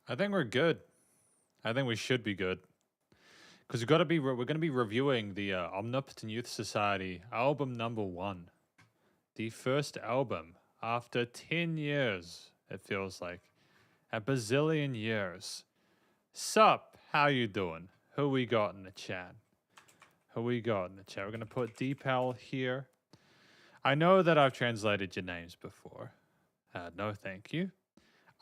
I think we're good. I think we should be good. Because we're going to be reviewing the Omnipotent Youth Society album number 1. The first album after 10 years, it feels like. A bazillion years. Sup, how you doing? Who we got in the chat? Who we got in the chat? We're going to put Deepal here. I know that I've translated your names before. No, thank you.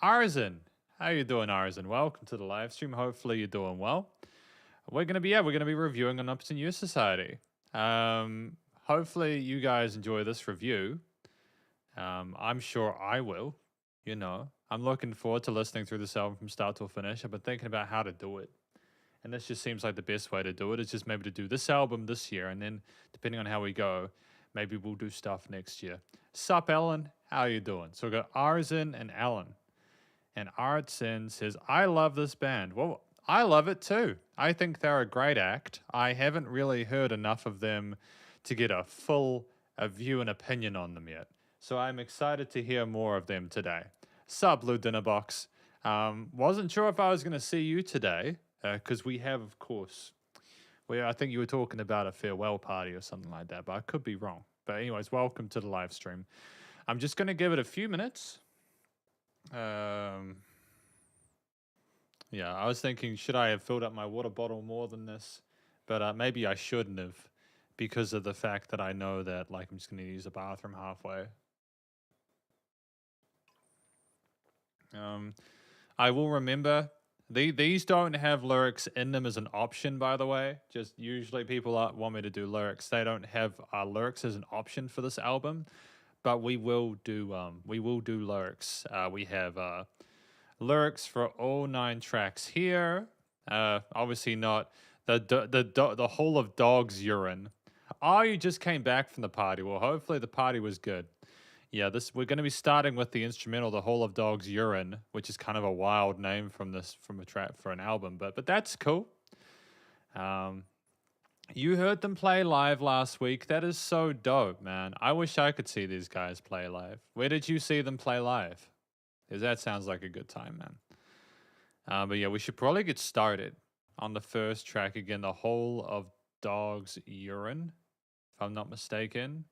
Arzen, how you doing, Arzen? Welcome to the live stream. Hopefully you're doing well. We're gonna be reviewing Omnipotent Youth Society. Hopefully you guys enjoy this review. I'm sure I will. You know, I'm looking forward to listening through this album from start to finish. I've been thinking about how to do it, and this just seems like the best way to do it. Is just maybe to do this album this year, and then depending on how we go, maybe we'll do stuff next year. Sup, Ellen? How you doing? So we got Arzen and Ellen. And Artsin says, I love this band. Well, I love it too. I think they're a great act. I haven't really heard enough of them to get a full view and opinion on them yet. So I'm excited to hear more of them today. Sup, Blue Dinner Box. Wasn't sure if I was going to see you today, because we have, of course, I think you were talking about a farewell party or something like that, but I could be wrong. But anyways, welcome to the live stream. I'm just going to give it a few minutes. Yeah, I was thinking, should I have filled up my water bottle more than this? But maybe I shouldn't have, because of the fact that I know that, like, I'm just going to use the bathroom halfway. I will remember, these don't have lyrics in them as an option, by the way. Just usually people want me to do lyrics. They don't have lyrics as an option for this album. But we will do lyrics. We have lyrics for all 9 tracks here. Obviously not the whole of Dog's Urine. Oh, you just came back from the party. Well, hopefully the party was good. Yeah, we're going to be starting with the instrumental, The Whole of Dog's Urine, which is kind of a wild name from a track for an album, but that's cool. You heard them play live last week. That is so dope, man. I wish I could see these guys play live. Where did you see them play live? Because that sounds like a good time, man. But yeah, we should probably get started on the first track again, The Whole of Dog's Urine, if I'm not mistaken.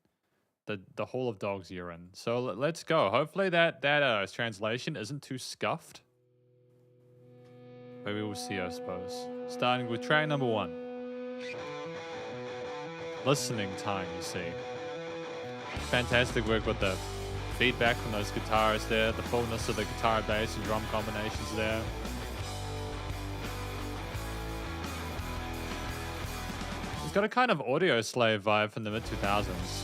The Whole of Dog's Urine. So let's go. Hopefully that translation isn't too scuffed. Maybe we'll see, I suppose. Starting with track number 1. Listening time, you see. Fantastic work with the feedback from those guitars there, the fullness of the guitar, bass, and drum combinations there. It's got a kind of Audio Slave vibe from the mid-2000s.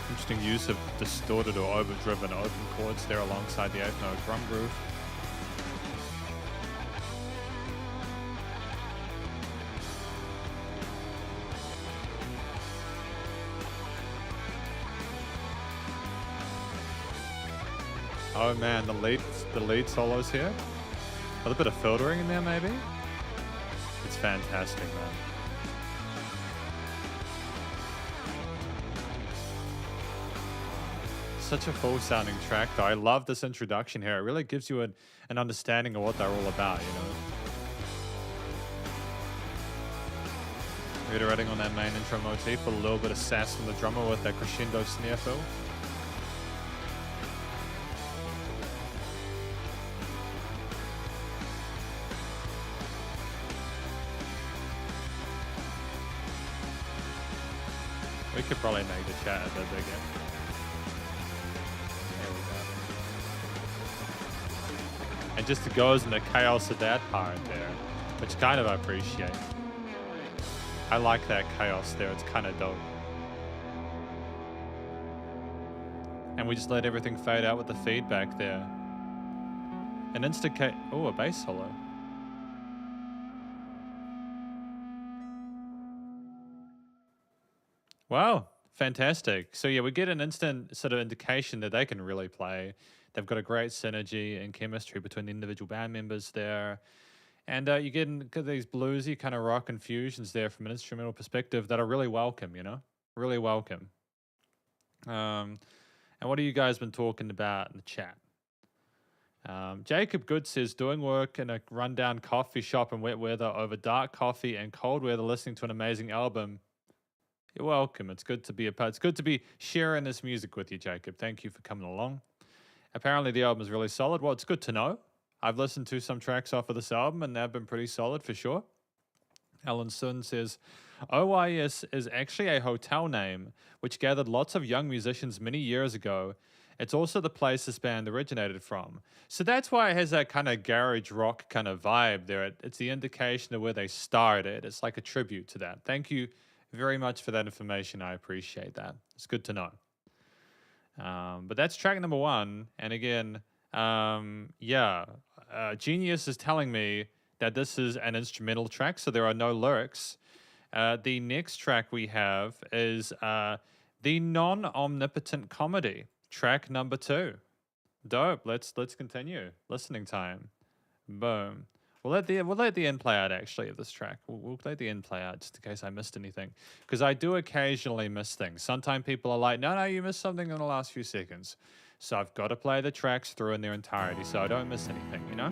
Interesting use of distorted or overdriven open chords there alongside the 8-note drum groove. Oh man, the lead solos here. A little bit of filtering in there maybe. It's fantastic, man. Such a full sounding track though. I love this introduction here. It really gives you an understanding of what they're all about, you know. Reiterating on that main intro motif with a little bit of sass from the drummer with that crescendo snare fill. We could probably make the chat a bit bigger. There we go. And just goes in the chaos of that part there, which kind of I appreciate. I like that chaos there, it's kind of dope. And we just let everything fade out with the feedback there. An a bass solo. Wow, fantastic. So yeah, we get an instant sort of indication that they can really play. They've got a great synergy and chemistry between the individual band members there. And you get these bluesy kind of rock infusions there from an instrumental perspective that are really welcome, you know? Really welcome. And what have you guys been talking about in the chat? Jacob Good says, doing work in a rundown coffee shop in wet weather over dark coffee and cold weather, listening to an amazing album. You're welcome. It's good to be a part. It's good to be sharing this music with you, Jacob. Thank you for coming along. Apparently, the album is really solid. Well, it's good to know. I've listened to some tracks off of this album, and they've been pretty solid for sure. Alan Sun says, OIS is actually a hotel name which gathered lots of young musicians many years ago. It's also the place this band originated from. So that's why it has that kind of garage rock kind of vibe there. It's the indication of where they started. It's like a tribute to that. Thank you very much for that information. I appreciate that. It's good to know. But that's track number 1. And again, Genius is telling me that this is an instrumental track, so there are no lyrics. The next track we have is the non-omnipotent comedy, track number 2. Dope. Let's continue. Listening time. Boom. We'll let the end play out actually of this track. We'll let the end play out just in case I missed anything, because I do occasionally miss things. Sometimes people are like, no, you missed something in the last few seconds. So I've got to play the tracks through in their entirety so I don't miss anything, you know?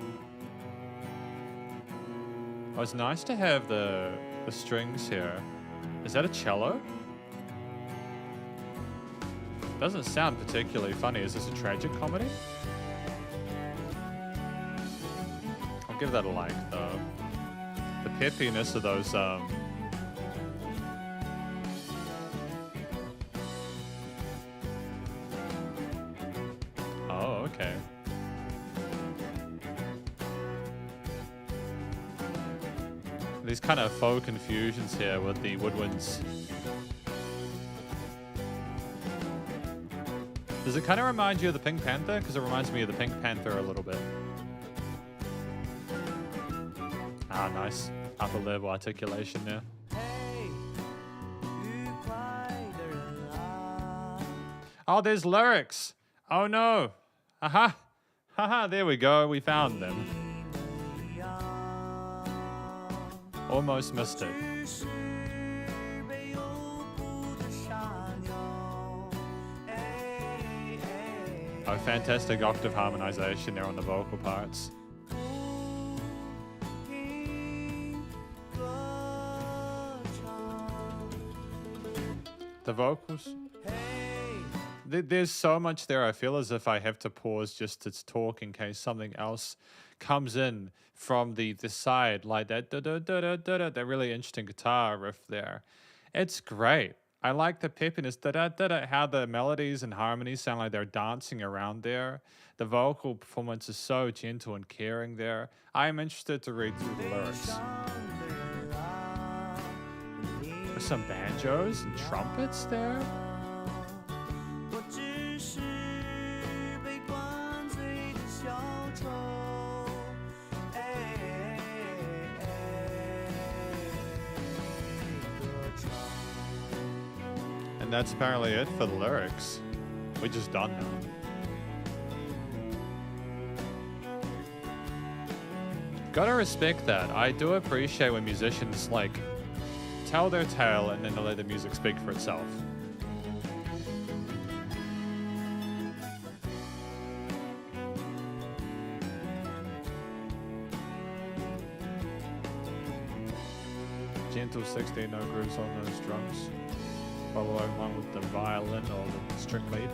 Oh, it's nice to have the strings here. Is that a cello? Doesn't sound particularly funny. Is this a tragic comedy? I'll give that a like, though. The peppiness of those, Oh, okay. These kind of faux confusions here with the woodwinds. Does it kind of remind you of the Pink Panther? Because it reminds me of the Pink Panther a little bit. Ah, nice. Upper level articulation there. Oh, there's lyrics. Oh no. Aha. Haha, there we go. We found them. Almost missed it. Oh, fantastic octave harmonization there on the vocal parts. The vocals. There's so much there. I feel as if I have to pause just to talk in case something else comes in from the side, like that that really interesting guitar riff there. It's great. I like the peppiness, how the melodies and harmonies sound like they're dancing around there. The vocal performance is so gentle and caring there. I am interested to read through the lyrics. There's some banjos and trumpets there. And that's apparently it for the lyrics. We're just done now. Gotta respect that. I do appreciate when musicians like tell their tale and then they let the music speak for itself. Gentle 16, no grooves on those drums. Follow along with the violin or the string lead.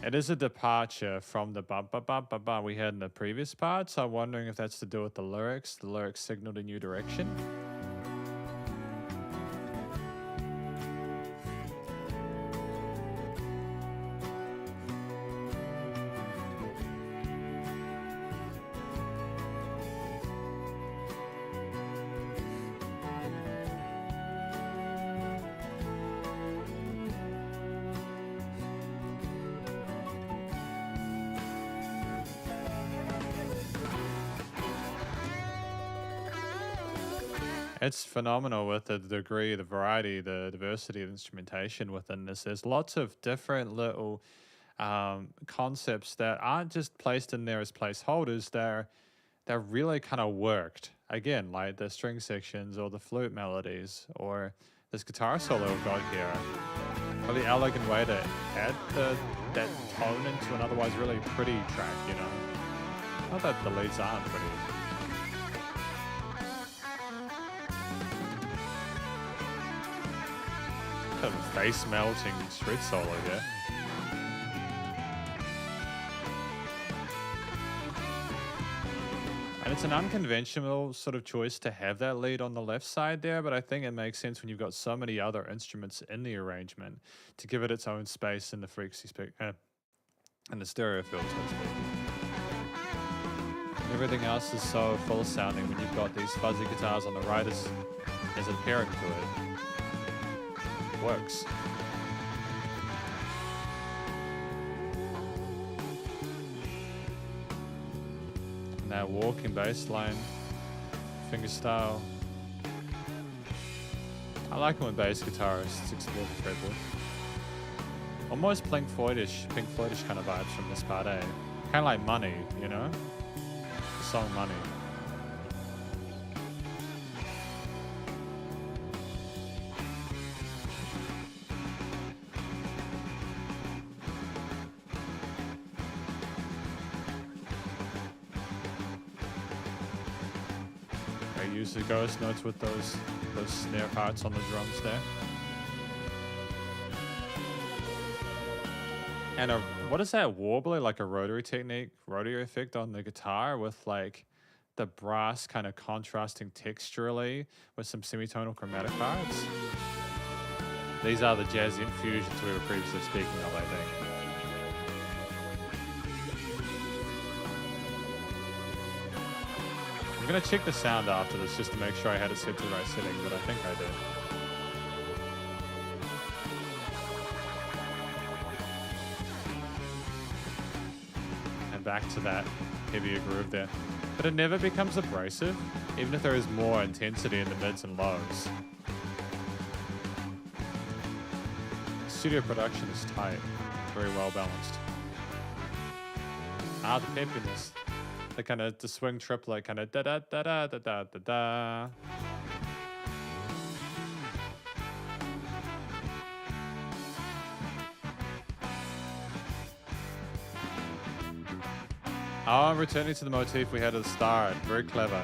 It is a departure from the ba ba ba ba ba we had in the previous part, so I'm wondering if that's to do with the lyrics. The lyrics signaled a new direction. It's phenomenal with the degree, the variety, the diversity of instrumentation within this. There's lots of different little concepts that aren't just placed in there as placeholders. They're really kind of worked. Again, like the string sections or the flute melodies or this guitar solo we've got here. Really elegant way to add that tone into an otherwise really pretty track, you know? Not that the leads aren't pretty. Kind of a face melting street solo here. And it's an unconventional sort of choice to have that lead on the left side there, but I think it makes sense when you've got so many other instruments in the arrangement to give it its own space in the frequency in the stereo field, so to speak. Everything else is so full sounding when you've got these fuzzy guitars on the right as a pairing to it. Works. And that walking bass line, fingerstyle. I like it when bass guitarists explore the fretboard. Almost Pink Floydish kind of vibes from this part, eh? Kind of like Money, you know? The song Money. I use the ghost notes with those snare parts on the drums there. And what is that warbler? Like a rotary effect on the guitar with like the brass kind of contrasting texturally with some semitonal chromatic parts. These are the jazz infusions we were previously speaking of, I think. I'm gonna check the sound after this just to make sure I had it set to the right setting, but I think I did. Back to that heavier groove there. But it never becomes abrasive, even if there is more intensity in the mids and lows. Studio production is tight, very well balanced. The peppiness. The kind of the swing triplet, kind of da da da da da da da da. Oh, returning to the motif we had at the start. Very clever.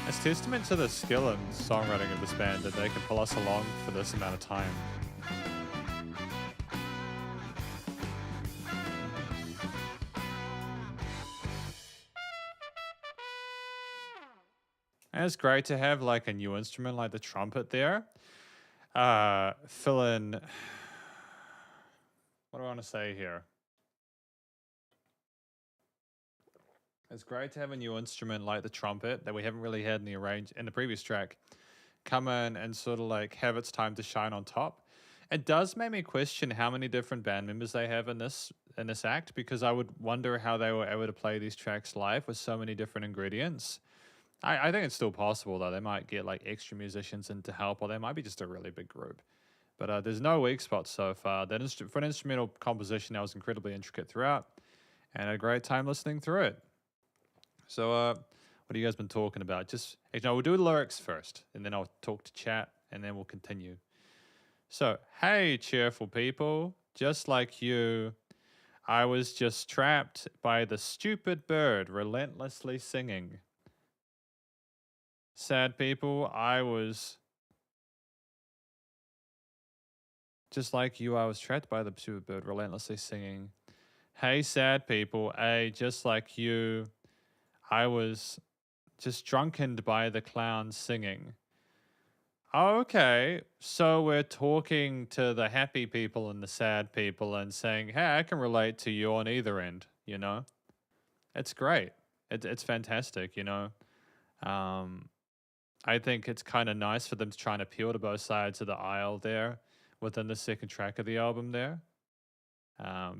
It's testament to the skill and songwriting of this band that they can pull us along for this amount of time. And it's great to have like a new instrument like the trumpet there. Fill in... What do I want to say here? It's great to have a new instrument like the trumpet that we haven't really had in the previous track come in and sort of like have its time to shine on top. It does make me question how many different band members they have in this act, because I would wonder how they were able to play these tracks live with so many different ingredients. I think it's still possible though. They might get like extra musicians in to help, or they might be just a really big group. But there's no weak spots so far. For an instrumental composition, that was incredibly intricate throughout, and a great time listening through it. So, what have you guys been talking about? We'll do the lyrics first, and then I'll talk to chat, and then we'll continue. So, hey, cheerful people, just like you, I was just trapped by the stupid bird relentlessly singing. Sad people, I was... Just like you, I was trapped by the stupid bird relentlessly singing. Hey, sad people, just like you, I was just drunkened by the clown singing. Okay, so we're talking to the happy people and the sad people and saying, hey, I can relate to you on either end, you know? It's great. It's fantastic, you know? I think it's kind of nice for them to try and appeal to both sides of the aisle there within the second track of the album there.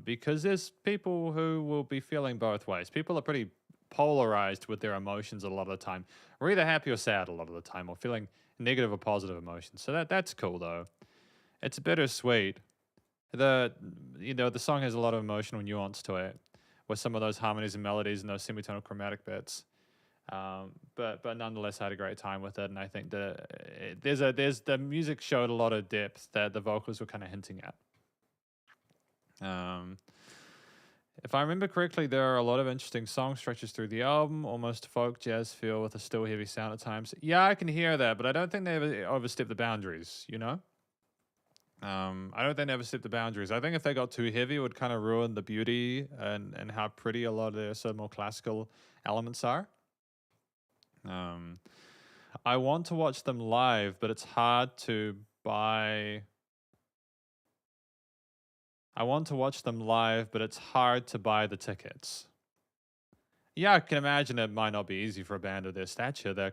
Because there's people who will be feeling both ways. People are pretty polarized with their emotions a lot of the time. We're either happy or sad a lot of the time, or feeling negative or positive emotions. So that's cool though. It's bittersweet. The song has a lot of emotional nuance to it, with some of those harmonies and melodies and those semitonal chromatic bits. But nonetheless, I had a great time with it, and I think that there's the music showed a lot of depth that the vocals were kind of hinting at. If I remember correctly, there are a lot of interesting song stretches through the album, almost folk jazz feel with a still heavy sound at times. Yeah, I can hear that, but I don't think they ever overstep the boundaries, you know? I don't think they ever step the boundaries. I think if they got too heavy, it would kind of ruin the beauty and how pretty a lot of their sort of more classical elements are. I want to watch them live, but it's hard to buy. I want to watch them live, but it's hard to buy the tickets. Yeah, I can imagine it might not be easy for a band of their stature. They're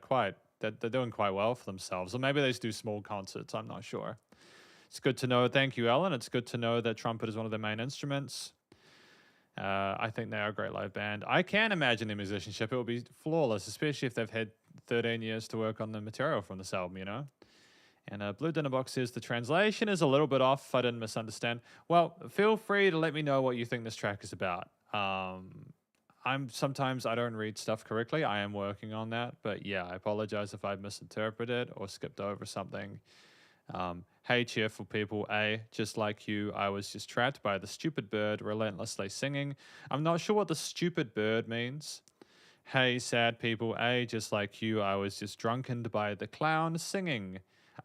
doing quite well for themselves. Or maybe they just do small concerts. I'm not sure. It's good to know. Thank you, Ellen. It's good to know that trumpet is one of their main instruments. I think they are a great live band. I can imagine their musicianship. It will be flawless, especially if they've had 13 years to work on the material from this album, you know? And Blue Dinner Box says the translation is a little bit off. I didn't misunderstand. Well, feel free to let me know what you think this track is about. Sometimes I don't read stuff correctly. I am working on that, but yeah, I apologize if I misinterpreted or skipped over something. Hey, cheerful people, just like you, I was just trapped by the stupid bird relentlessly singing. I'm not sure what the stupid bird means. Hey, sad people, just like you, I was just drunkened by the clown singing.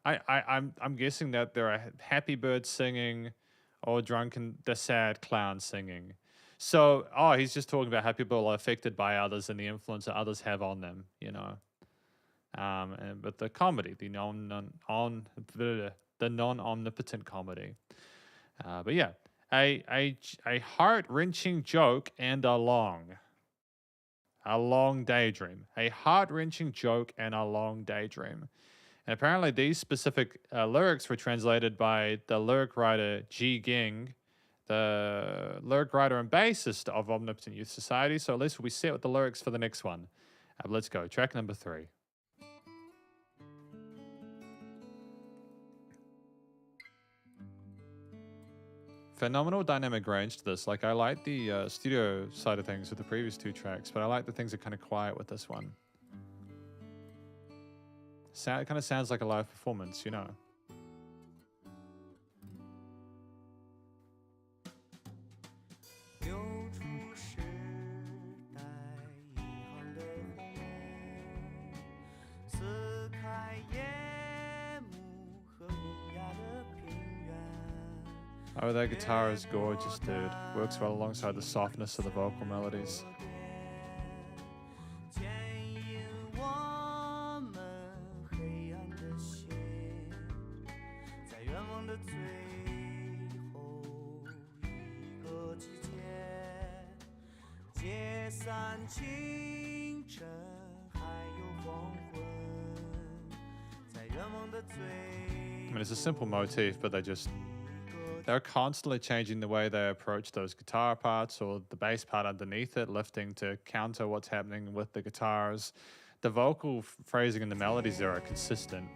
I'm guessing that there are happy birds singing or drunken, the sad clown singing. So, he's just talking about how people are affected by others and the influence that others have on them, you know. But the comedy, the non-omnipotent comedy. But yeah, a heart-wrenching joke and a long daydream. A heart-wrenching joke and a long daydream. And apparently these specific lyrics were translated by the lyric writer Ji Ging, the lyric writer and bassist of Omnipotent Youth Society. So at least we'll be set with the lyrics for the next one. Let's go. Track number 3. Phenomenal dynamic range to this. Like, I like the studio side of things with the previous 2 tracks, but I like the things that are kind of quiet with this one. It kind of sounds like a live performance, you know. Oh, that guitar is gorgeous, dude. Works well alongside the softness of the vocal melodies. I mean, it's a simple motif, but they're constantly changing the way they approach those guitar parts or the bass part underneath it, lifting to counter what's happening with the guitars. The vocal phrasing and the melodies there are consistent,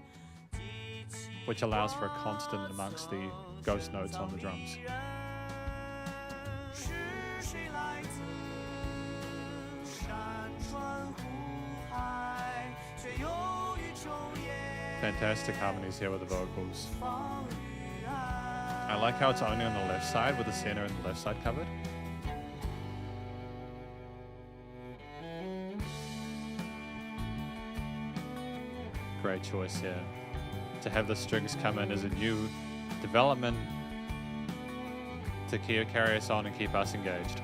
which allows for a constant amongst the ghost notes on the drums. Fantastic harmonies here with the vocals. I like how it's only on the left side with the center and the left side covered. Great choice here. To have the strings come in as a new development to carry us on and keep us engaged.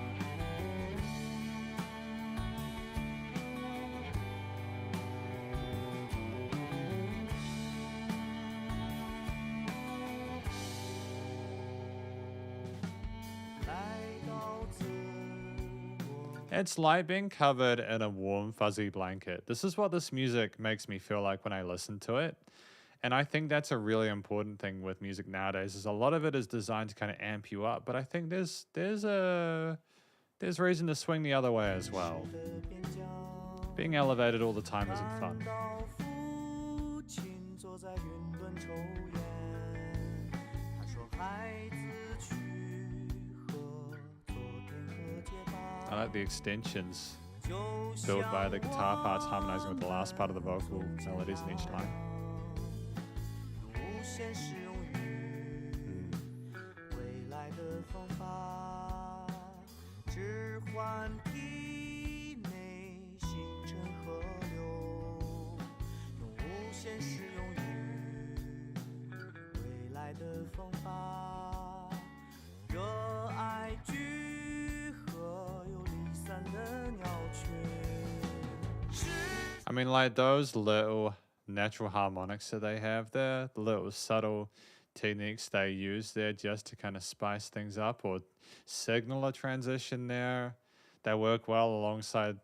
It's like being covered in a warm, fuzzy blanket. This is what this music makes me feel like when I listen to it. And I think that's a really important thing with music nowadays, is a lot of it is designed to kind of amp you up. But I think there's reason to swing the other way as well. Being elevated all the time isn't fun. I like the extensions built by the guitar parts harmonizing with the last part of the vocal melodies in each line. I mean, like those little natural harmonics that they have there, the little subtle techniques they use there just to kind of spice things up or signal a transition there, they work well alongside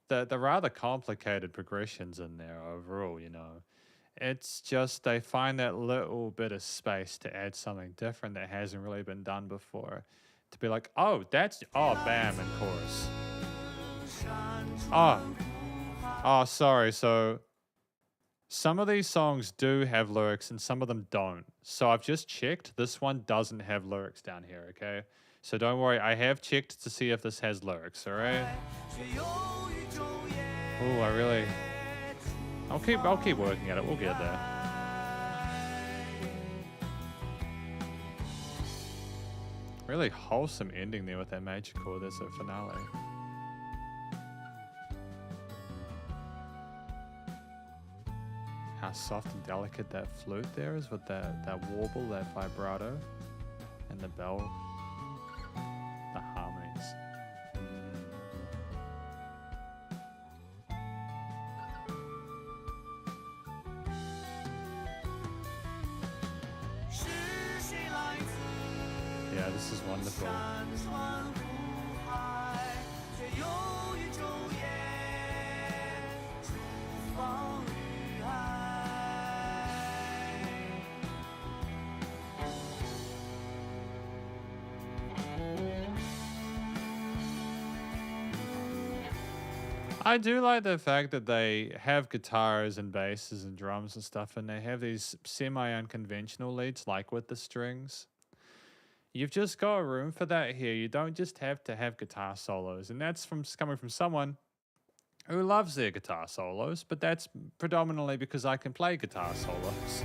the rather complicated progressions in there overall, you know. It's just they find that little bit of space to add something different that hasn't really been done before. To be like, oh, that's, oh, bam, and chorus. Oh, sorry. So some of these songs do have lyrics and some of them don't. So I've just checked. This one doesn't have lyrics down here, okay? So don't worry. I have checked to see if this has lyrics, all right? Oh, I'll keep working at it. We'll get there. Really wholesome ending there with that major chord. That's a finale. How soft and delicate that flute there is with that warble, that vibrato, and the bell, the harmonies. Yeah, this is wonderful. I do like the fact that they have guitars and basses and drums and stuff, and they have these semi-unconventional leads, like with the strings. You've just got room for that here. You don't just have to have guitar solos, and that's coming from someone who loves their guitar solos, but that's predominantly because I can play guitar solos.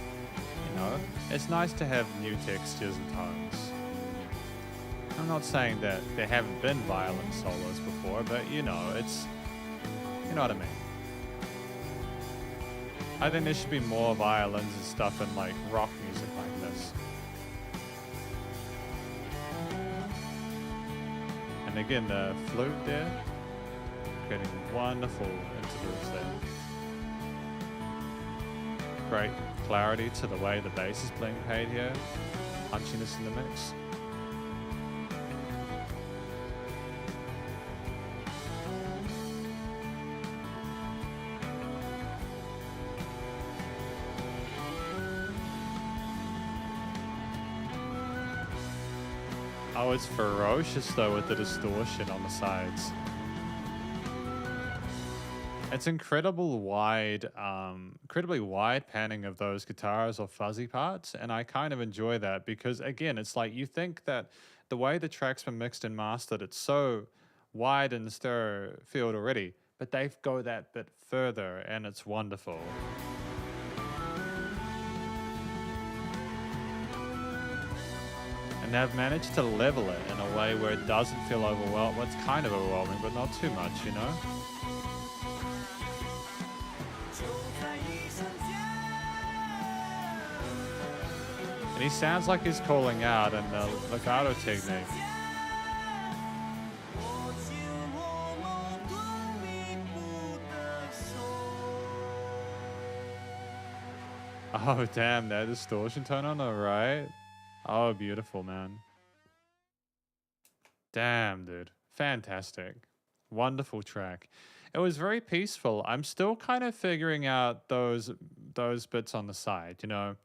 You know, it's nice to have new textures and tones. I'm not saying that there haven't been violin solos before, but you know, you know what I mean. I think there should be more violins and stuff in like rock music like this. And again, the flute there, creating wonderful intervals there. Great clarity to the way the bass is being played here. Punchiness in the mix. Oh, it's ferocious though with the distortion on the sides. It's incredibly wide panning of those guitars or fuzzy parts, and I kind of enjoy that because again, it's like you think that the way the track's been mixed and mastered, it's so wide in the stereo field already, but they go that bit further, and it's wonderful. And they've managed to level it in a way where it doesn't feel overwhelming. Well, it's kind of overwhelming, but not too much, you know? And he sounds like he's calling out in the legato technique. Oh, damn, that distortion tone on the right. Oh, beautiful, man. Damn, dude. Fantastic. Wonderful track. It was very peaceful. I'm still kind of figuring out those bits on the side, you know.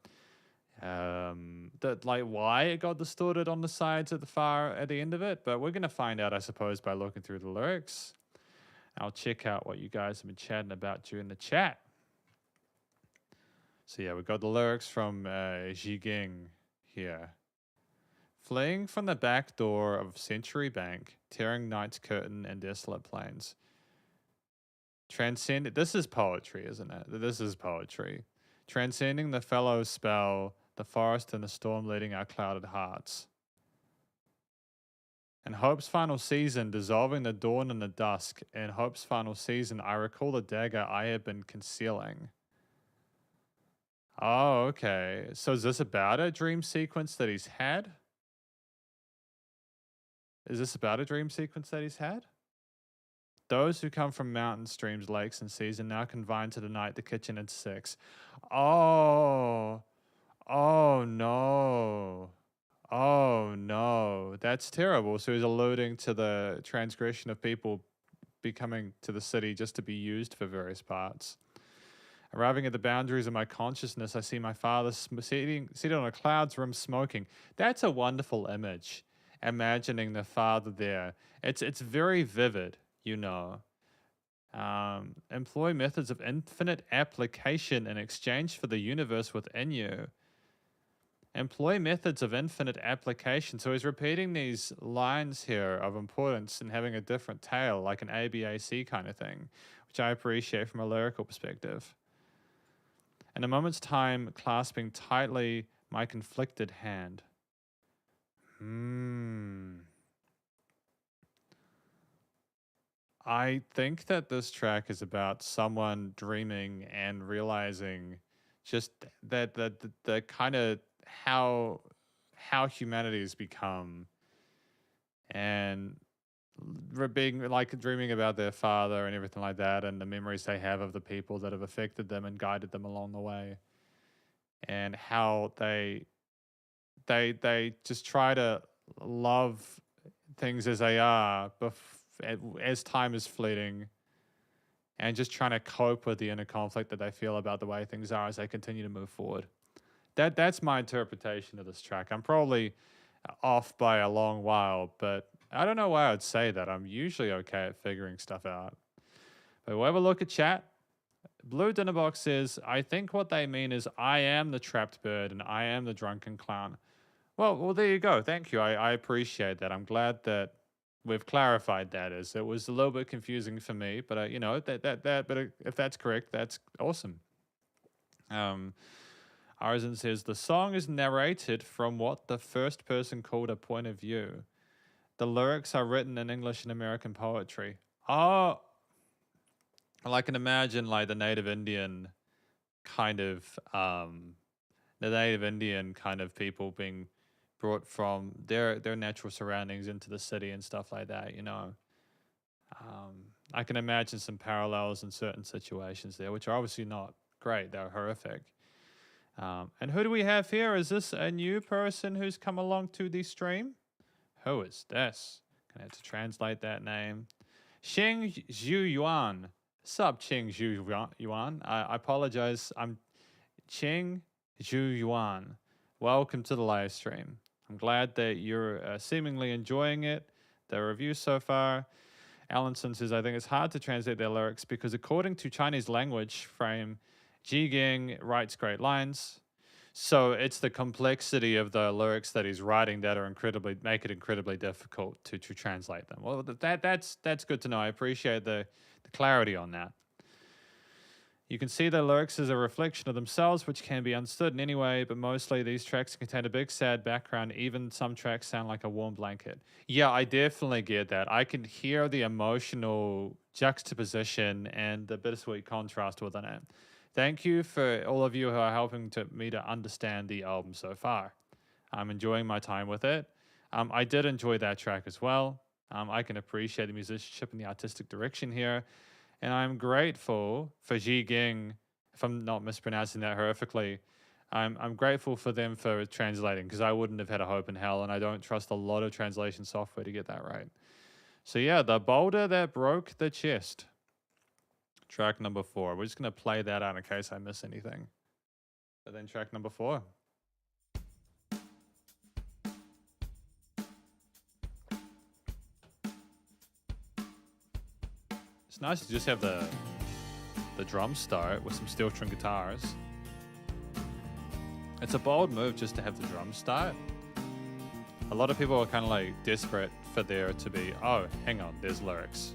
That like why it got distorted on the sides at the end of it, but we're gonna find out, I suppose, by looking through the lyrics. I'll check out what you guys have been chatting about during the chat. So yeah, we got the lyrics from Jiging here. Fleeing from the back door of Century Bank, tearing night's curtain and desolate plains. Transcend. This is poetry, isn't it? This is poetry. Transcending the fellow spell, the forest and the storm leading our clouded hearts. In Hope's final season, dissolving the dawn in the dusk. In Hope's final season, I recall the dagger I had been concealing. Oh, okay. So is this about a dream sequence that he's had? Is this about a dream sequence that he's had? Those who come from mountains, streams, lakes, and seas are now confined to the night, the kitchen, and sex. Oh. Oh, no. Oh, no. That's terrible. So he's alluding to the transgression of people becoming to the city just to be used for various parts. Arriving at the boundaries of my consciousness, I see my father seated on a cloud's rim smoking. That's a wonderful image. Imagining the father there. It's very vivid, you know. Employ methods of infinite application in exchange for the universe within you. Employ methods of infinite application. So he's repeating these lines here of importance and having a different tale, like an ABAC kind of thing, which I appreciate from a lyrical perspective. In a moment's time, clasping tightly my conflicted hand. I think that this track is about someone dreaming and realizing just that the kind of how humanity has become, and being like dreaming about their father and everything like that, and the memories they have of the people that have affected them and guided them along the way, and how they just try to love things as they are as time is fleeting, and just trying to cope with the inner conflict that they feel about the way things are as they continue to move forward. That's my interpretation of this track. I'm probably off by a long while, but I don't know why I'd say that. I'm usually okay at figuring stuff out. But we'll have a look at chat. Blue Dinner Box says, I think what they mean is I am the trapped bird and I am the drunken clown. Well, there you go. Thank you. I appreciate that. I'm glad that we've clarified that. As it was a little bit confusing for me, but you know, but if that's correct, that's awesome. Arzen says, the song is narrated from what the first person called a point of view. The lyrics are written in English and American poetry. Oh, I can imagine like the Native Indian kind of people being brought from their natural surroundings into the city and stuff like that, you know. I can imagine some parallels in certain situations there, which are obviously not great. They're horrific. And who do we have here? Is this a new person who's come along to the stream? Who is this? Gonna have to translate that name. Xing Zhu Yuan. Sup, Qing Zhu Yuan. I apologize. I'm Qing Zhu Yuan. Welcome to the live stream. I'm glad that you're seemingly enjoying it. The review so far. Allenson says, I think it's hard to translate their lyrics because according to Chinese language frame, Jiging writes great lines. So it's the complexity of the lyrics that he's writing that are make it incredibly difficult to translate them. Well, that's good to know. I appreciate the clarity on that. You can see the lyrics as a reflection of themselves, which can be understood in any way, but mostly these tracks contain a big sad background. Even some tracks sound like a warm blanket. Yeah, I definitely get that. I can hear the emotional juxtaposition and the bittersweet contrast within it. Thank you for all of you who are helping me to understand the album so far. I'm enjoying my time with it. I did enjoy that track as well. I can appreciate the musicianship and the artistic direction here. And I'm grateful for Ji Ging, if I'm not mispronouncing that horrifically. I'm grateful for them for translating, because I wouldn't have had a hope in hell, and I don't trust a lot of translation software to get that right. So yeah, the boulder that broke the chest. Track number 4. We're just going to play that out in case I miss anything. But then track number 4. It's nice to just have the drums start with some steel string guitars. It's a bold move just to have the drums start. A lot of people are kind of like desperate for there to be, oh, hang on, there's lyrics.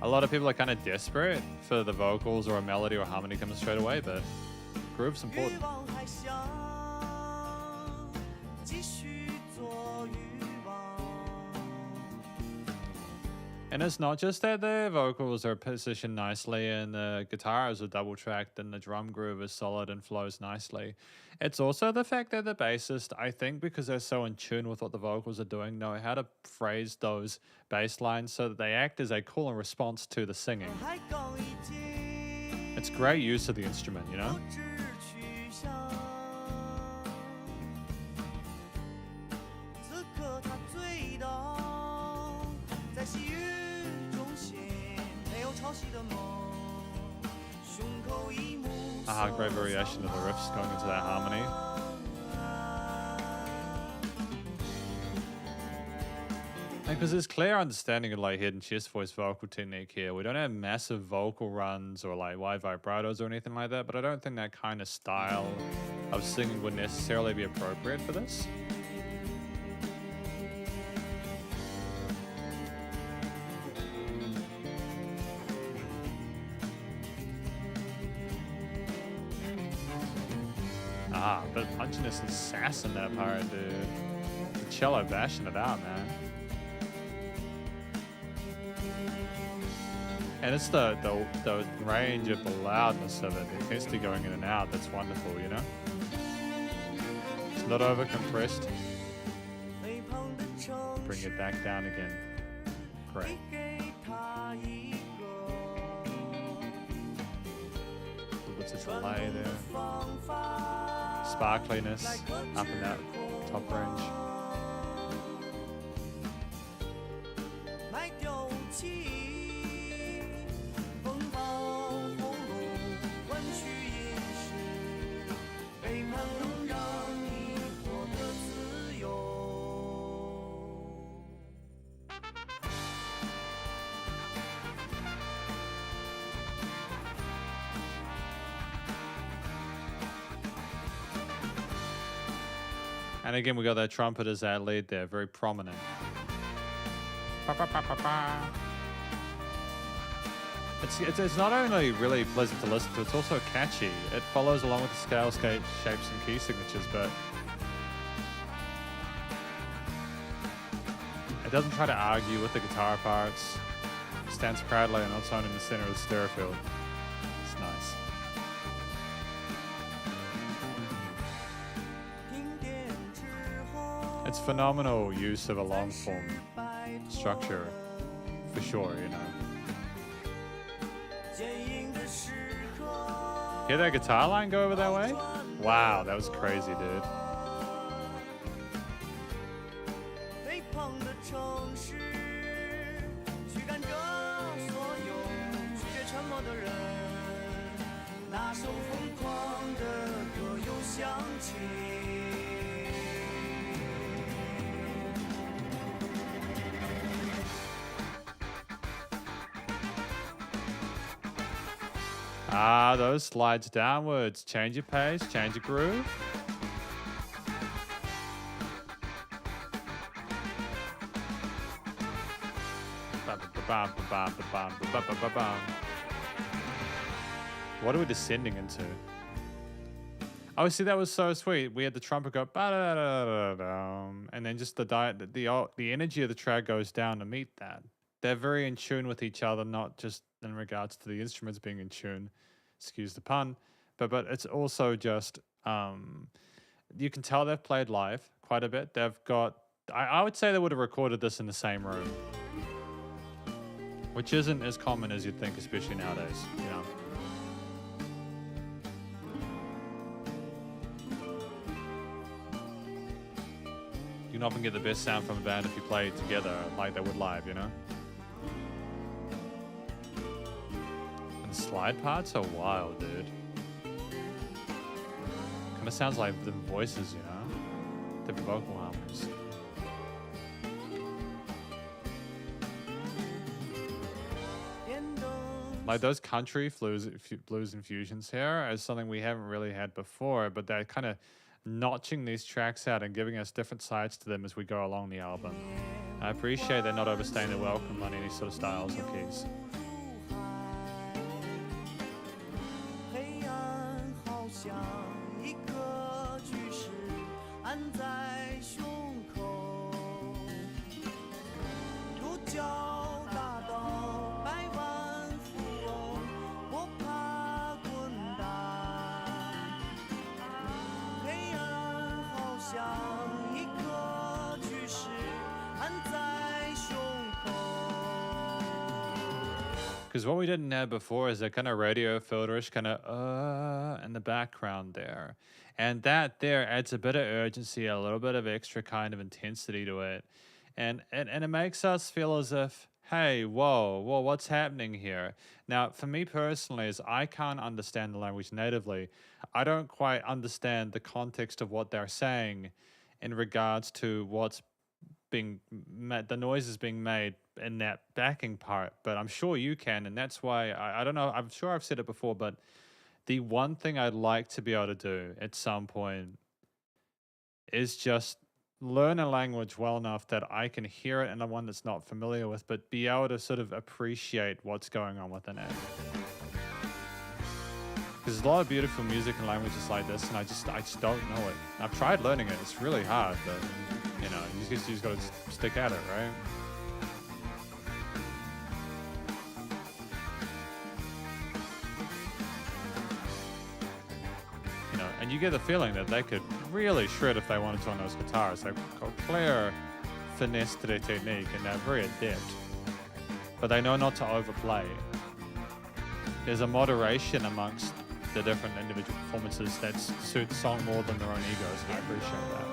A lot of people are kind of desperate for the vocals or a melody or harmony coming straight away, but groove's important. And it's not just that the vocals are positioned nicely and the guitars are double tracked and the drum groove is solid and flows nicely. It's also the fact that the bassist, I think because they're so in tune with what the vocals are doing, know how to phrase those bass lines so that they act as a call and response to the singing. It's great use of the instrument, you know? Ah, great variation of the riffs going into that harmony. Because there's clear understanding of like hidden chest voice vocal technique here. We don't have massive vocal runs or like wide vibratos or anything like that, but I don't think that kind of style of singing would necessarily be appropriate for this. Ah, but punchiness and sass in that part, dude. The cello bashing it out, man. And it's the range of the loudness of it, the intensity going in and out, that's wonderful, you know? It's not over compressed. Bring it back down again. Great. What's its delay there? Sparkliness up in that top range. And again, we got that trumpet as our lead there, very prominent. It's not only really pleasant to listen to, it's also catchy. It follows along with the scale, shapes, and key signatures, but it doesn't try to argue with the guitar parts. It stands proudly on its own in the center of the stereo field. It's nice. It's phenomenal use of a long form structure, for sure, you know. Hear that guitar line go over that way? Wow, that was crazy, dude. Ah, those slides downwards. Change your pace, change your groove. What are we descending into? Oh, see, that was so sweet. We had the trumpet go, and then just the energy of the track goes down to meet that. They're very in tune with each other, not just in regards to the instruments being in tune, excuse the pun, but it's also just you can tell they've played live quite a bit. They've got, I would say they would have recorded this in the same room, which isn't as common as you'd think, especially nowadays, you know. You can often get the best sound from a band if you play together like they would live, you know. Slide parts are wild, dude. Kind of sounds like the voices, you know? Different vocal harmonies. Like those country blues infusions here is something we haven't really had before, but they're kind of notching these tracks out and giving us different sides to them as we go along the album. I appreciate they're not overstaying their welcome on any sort of styles or keys. Because what we didn't have before is that kind of radio filterish kind of in the background there. And that there adds a bit of urgency, a little bit of extra kind of intensity to it. And it makes us feel as if, hey, whoa, what's happening here? Now, for me personally, is I can't understand the language natively. I don't quite understand the context of what they're saying in regards to what's being the noise is being made in that backing part, but I'm sure you can, and that's why I don't know, I'm sure I've said it before, but the one thing I'd like to be able to do at some point is just learn a language well enough that I can hear it in the one that's not familiar with, but be able to sort of appreciate what's going on within it. Because there's a lot of beautiful music and languages like this, and I just don't know it. I've tried learning it; it's really hard, but you know, you just got to stick at it, right? You know, and you get the feeling that they could really shred if they wanted to on those guitars. They've got clear finesse to their technique, and they're very adept. But they know not to overplay. There's a moderation amongst the different individual performances that suit the song more than their own egos, and I appreciate that.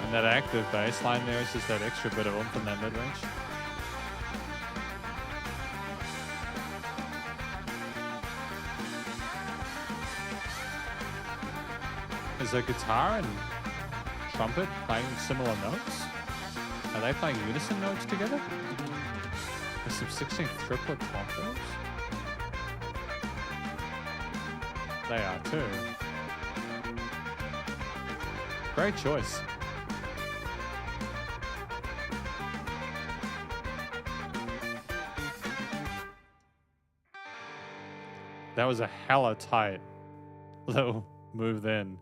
And that active bass line there is just that extra bit of oomph in that mid-range. Is the guitar and trumpet playing similar notes? Are they playing unison notes together? There's some 16th triplet trumpets. They are too. Great choice. That was a hella tight little move then.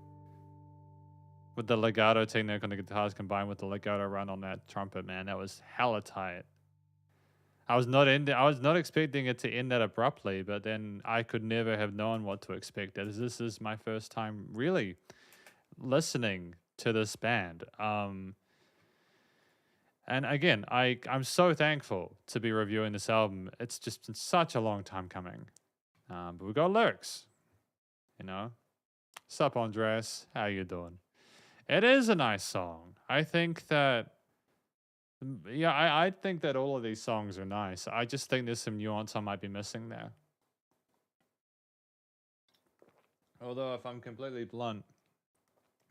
With the legato technique on the guitars combined with the legato run on that trumpet, man, that was hella tight. I was not expecting it to end that abruptly, but then I could never have known what to expect. As this is my first time really listening to this band. And again, I'm so thankful to be reviewing this album. It's just been such a long time coming. But we got lyrics, you know. Sup, Andres? How you doing? It is a nice song. I think that, yeah, I think that all of these songs are nice. I just think there's some nuance I might be missing there. Although, if I'm completely blunt,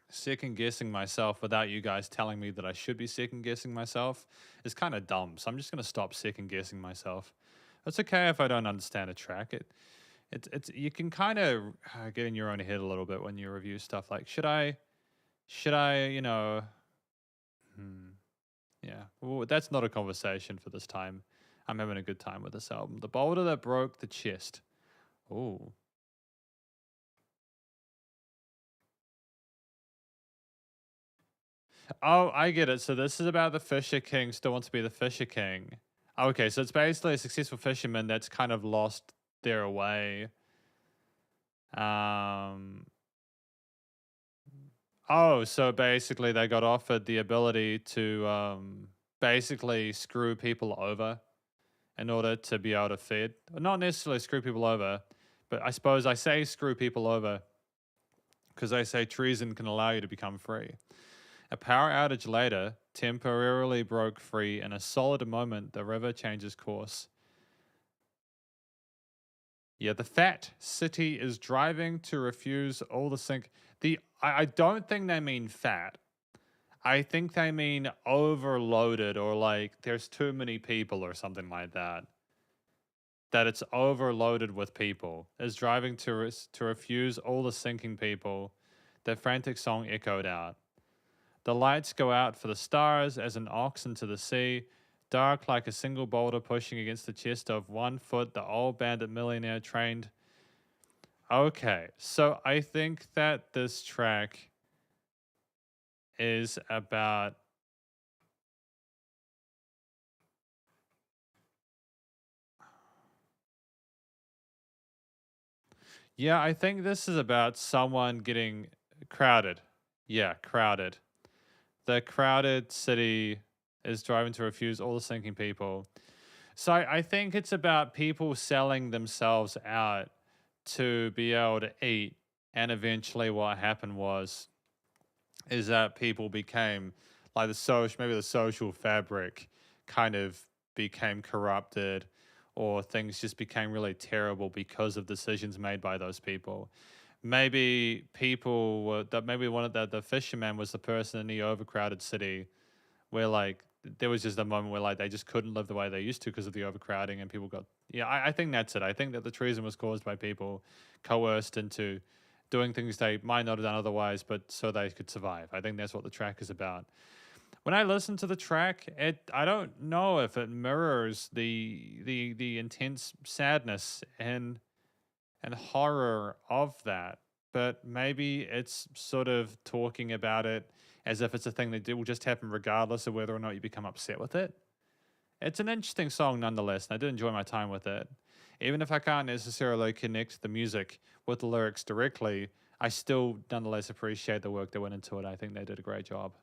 second guessing myself without you guys telling me that I should be second guessing myself is kind of dumb. So I'm just going to stop second guessing myself. It's okay if I don't understand a track. It's you can kind of get in your own head a little bit when you review stuff. Like, should I, you know, yeah. Well, that's not a conversation for this time. I'm having a good time with this album. The boulder that broke the chest. Oh. Oh, I get it. So this is about the Fisher King still wants to be the Fisher King. Okay, so it's basically a successful fisherman that's kind of lost their way. Oh, so basically they got offered the ability to basically screw people over in order to be able to feed. Not necessarily screw people over, but I suppose I say screw people over because they say treason can allow you to become free. A power outage later, temporarily broke free. In a solid moment, the river changes course. Yeah, the fat city is driving to refuse all the sink. I don't think they mean fat. I think they mean overloaded, or like there's too many people or something like that. That it's overloaded with people. Is driving to refuse all the sinking people. Their frantic song echoed out. The lights go out for the stars as an ox into the sea, dark like a single boulder pushing against the chest of 1 foot. The old bandit millionaire trained. Okay, so I think that this track is about yeah, I think this is about someone getting crowded. Yeah, crowded. The crowded city is driving to refuse all the sinking people. So I think it's about people selling themselves out to be able to eat. And eventually what happened was is that people became like maybe the social fabric kind of became corrupted, or things just became really terrible because of decisions made by those people. Maybe people were that maybe one of the fisherman was the person in the overcrowded city where like there was just a moment where like they just couldn't live the way they used to because of the overcrowding, and people got I think that's it. I think that the treason was caused by people coerced into doing things they might not have done otherwise, but so they could survive. I think that's what the track is about. When I listen to the track, I don't know if it mirrors the intense sadness and horror of that, but maybe it's sort of talking about it as if it's a thing that will just happen regardless of whether or not you become upset with it. It's an interesting song nonetheless, and I did enjoy my time with it. Even if I can't necessarily connect the music with the lyrics directly, I still nonetheless appreciate the work that went into it. I think they did a great job.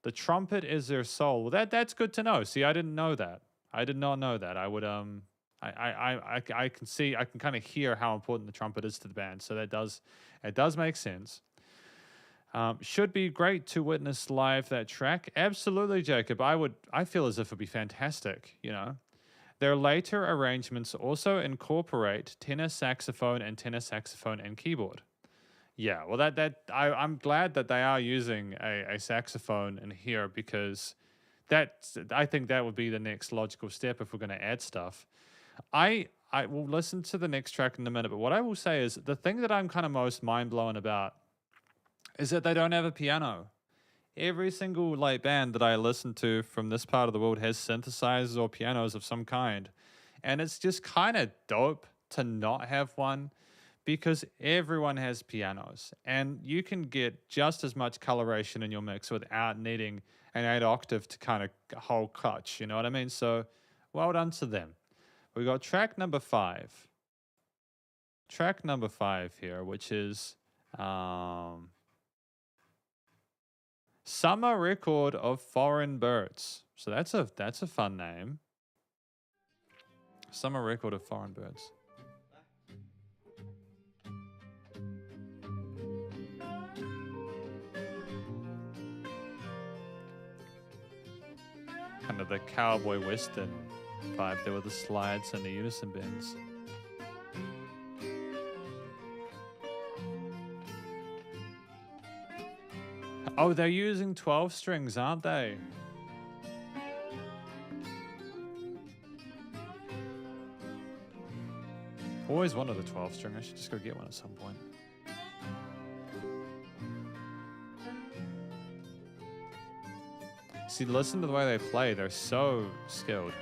The trumpet is their soul. Well, that's good to know. See, I didn't know that. I did not know that. I would I can see, I can kind of hear how important the trumpet is to the band. So it does make sense. Should be great to witness live that track. Absolutely, Jacob. I feel as if it'd be fantastic. You know, their later arrangements also incorporate tenor saxophone and keyboard. Yeah, well, I'm glad that they are using a saxophone in here, because I think that would be the next logical step if we're going to add stuff. I will listen to the next track in a minute, but what I will say is the thing that I'm kind of most mind blown about is that they don't have a piano. Every single like band that I listen to from this part of the world has synthesizers or pianos of some kind, and it's just kind of dope to not have one, because everyone has pianos and you can get just as much coloration in your mix without needing an 8 octave to kind of hold clutch. You know what I mean? So well done to them. We got track number 5. Track number 5 here, which is Summer Record of Foreign Birds. So that's a fun name. Summer Record of Foreign Birds. Kind of the cowboy western vibe there with the slides and the unison bends. Oh, they're using 12 strings, aren't they? Always wanted a 12 string. I should just go get one at some point. See, listen to the way they play. They're so skilled.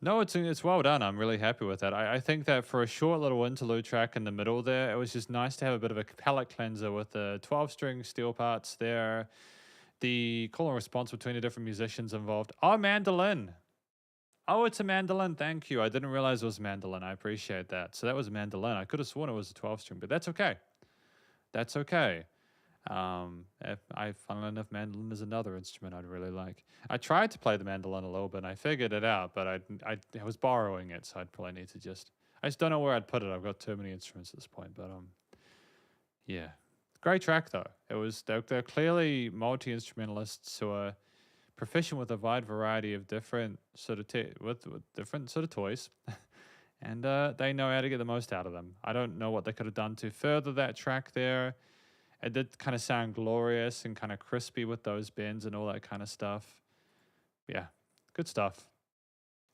No, it's well done. I'm really happy with that. I think that for a short little interlude track in the middle there, it was just nice to have a bit of a palette cleanser with the 12-string steel parts there, the call and response between the different musicians involved. Oh, mandolin. Oh, it's a mandolin. Thank you. I didn't realize it was mandolin. I appreciate that. So that was a mandolin. I could have sworn it was a 12-string, but that's okay. That's okay. Funnily enough, mandolin is another instrument I'd really like. I tried to play the mandolin a little bit, and I figured it out, but I was borrowing it, so I'd probably need to I just don't know where I'd put it. I've got too many instruments at this point, but yeah, great track though. They're clearly multi-instrumentalists who are proficient with a wide variety of different sort of with different sort of toys, and they know how to get the most out of them. I don't know what they could have done to further that track there. It did kind of sound glorious and kind of crispy with those bends and all that kind of stuff. Yeah, good stuff.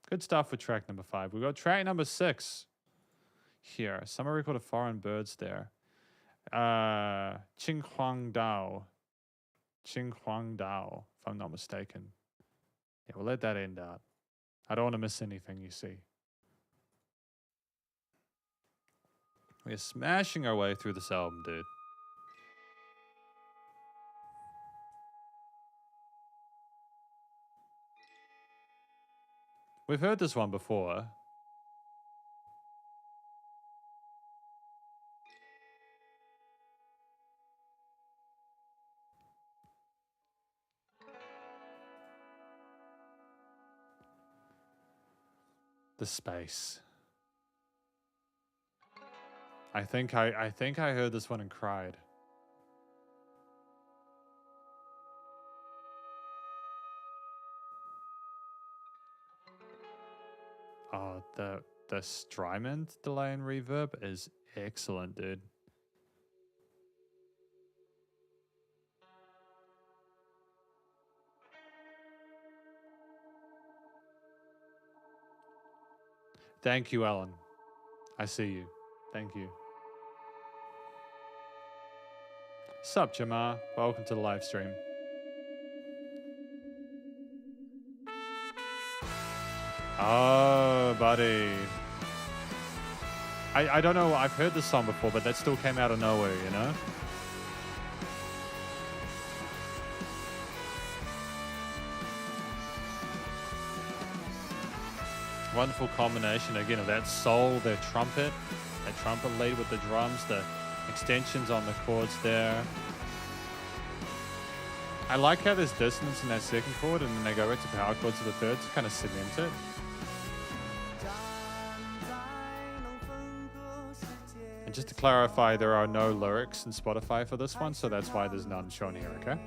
Good stuff with track number 5. We've got track number 6 here. Summer record of foreign birds there. Qing Huang Dao, if I'm not mistaken. Yeah, we'll let that end out. I don't want to miss anything, you see. We're smashing our way through this album, dude. We've heard this one before. The space. I think I heard this one and cried. Oh, the Strymon delay and reverb is excellent, dude. Thank you, Ellen. I see you. Thank you. Sup, Jamar? Welcome to the live stream. Oh, buddy. I don't know. I've heard this song before, but that still came out of nowhere, you know? Wonderful combination, again, of that soul, that trumpet lead with the drums, the extensions on the chords there. I like how there's dissonance in that second chord, and then they go back to power chords to the third to kind of cement it. And just to clarify, there are no lyrics in Spotify for this one, so that's why there's none shown here, okay?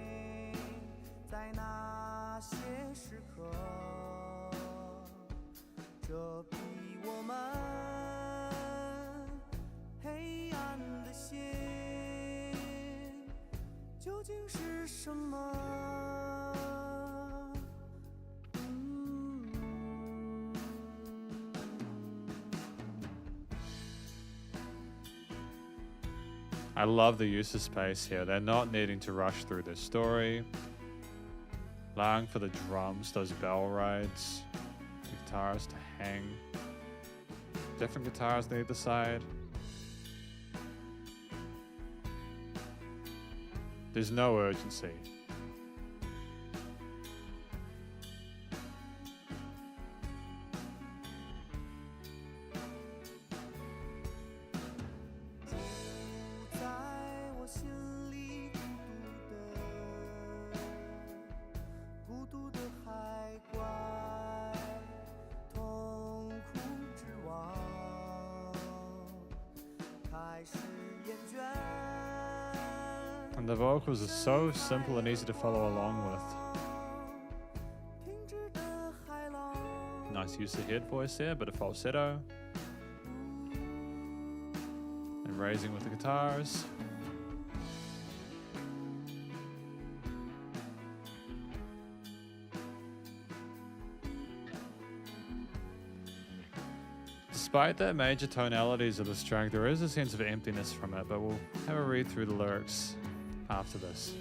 I love the use of space here. They're not needing to rush through their story. Allowing for the drums, those bell rides, the guitars to hang. Different guitars on either side. There's no urgency. And the vocals are so simple and easy to follow along with. Nice use of head voice there, but a falsetto. And raising with the guitars. Despite the major tonalities of this track, there is a sense of emptiness from it, but we'll have a read through the lyrics after this.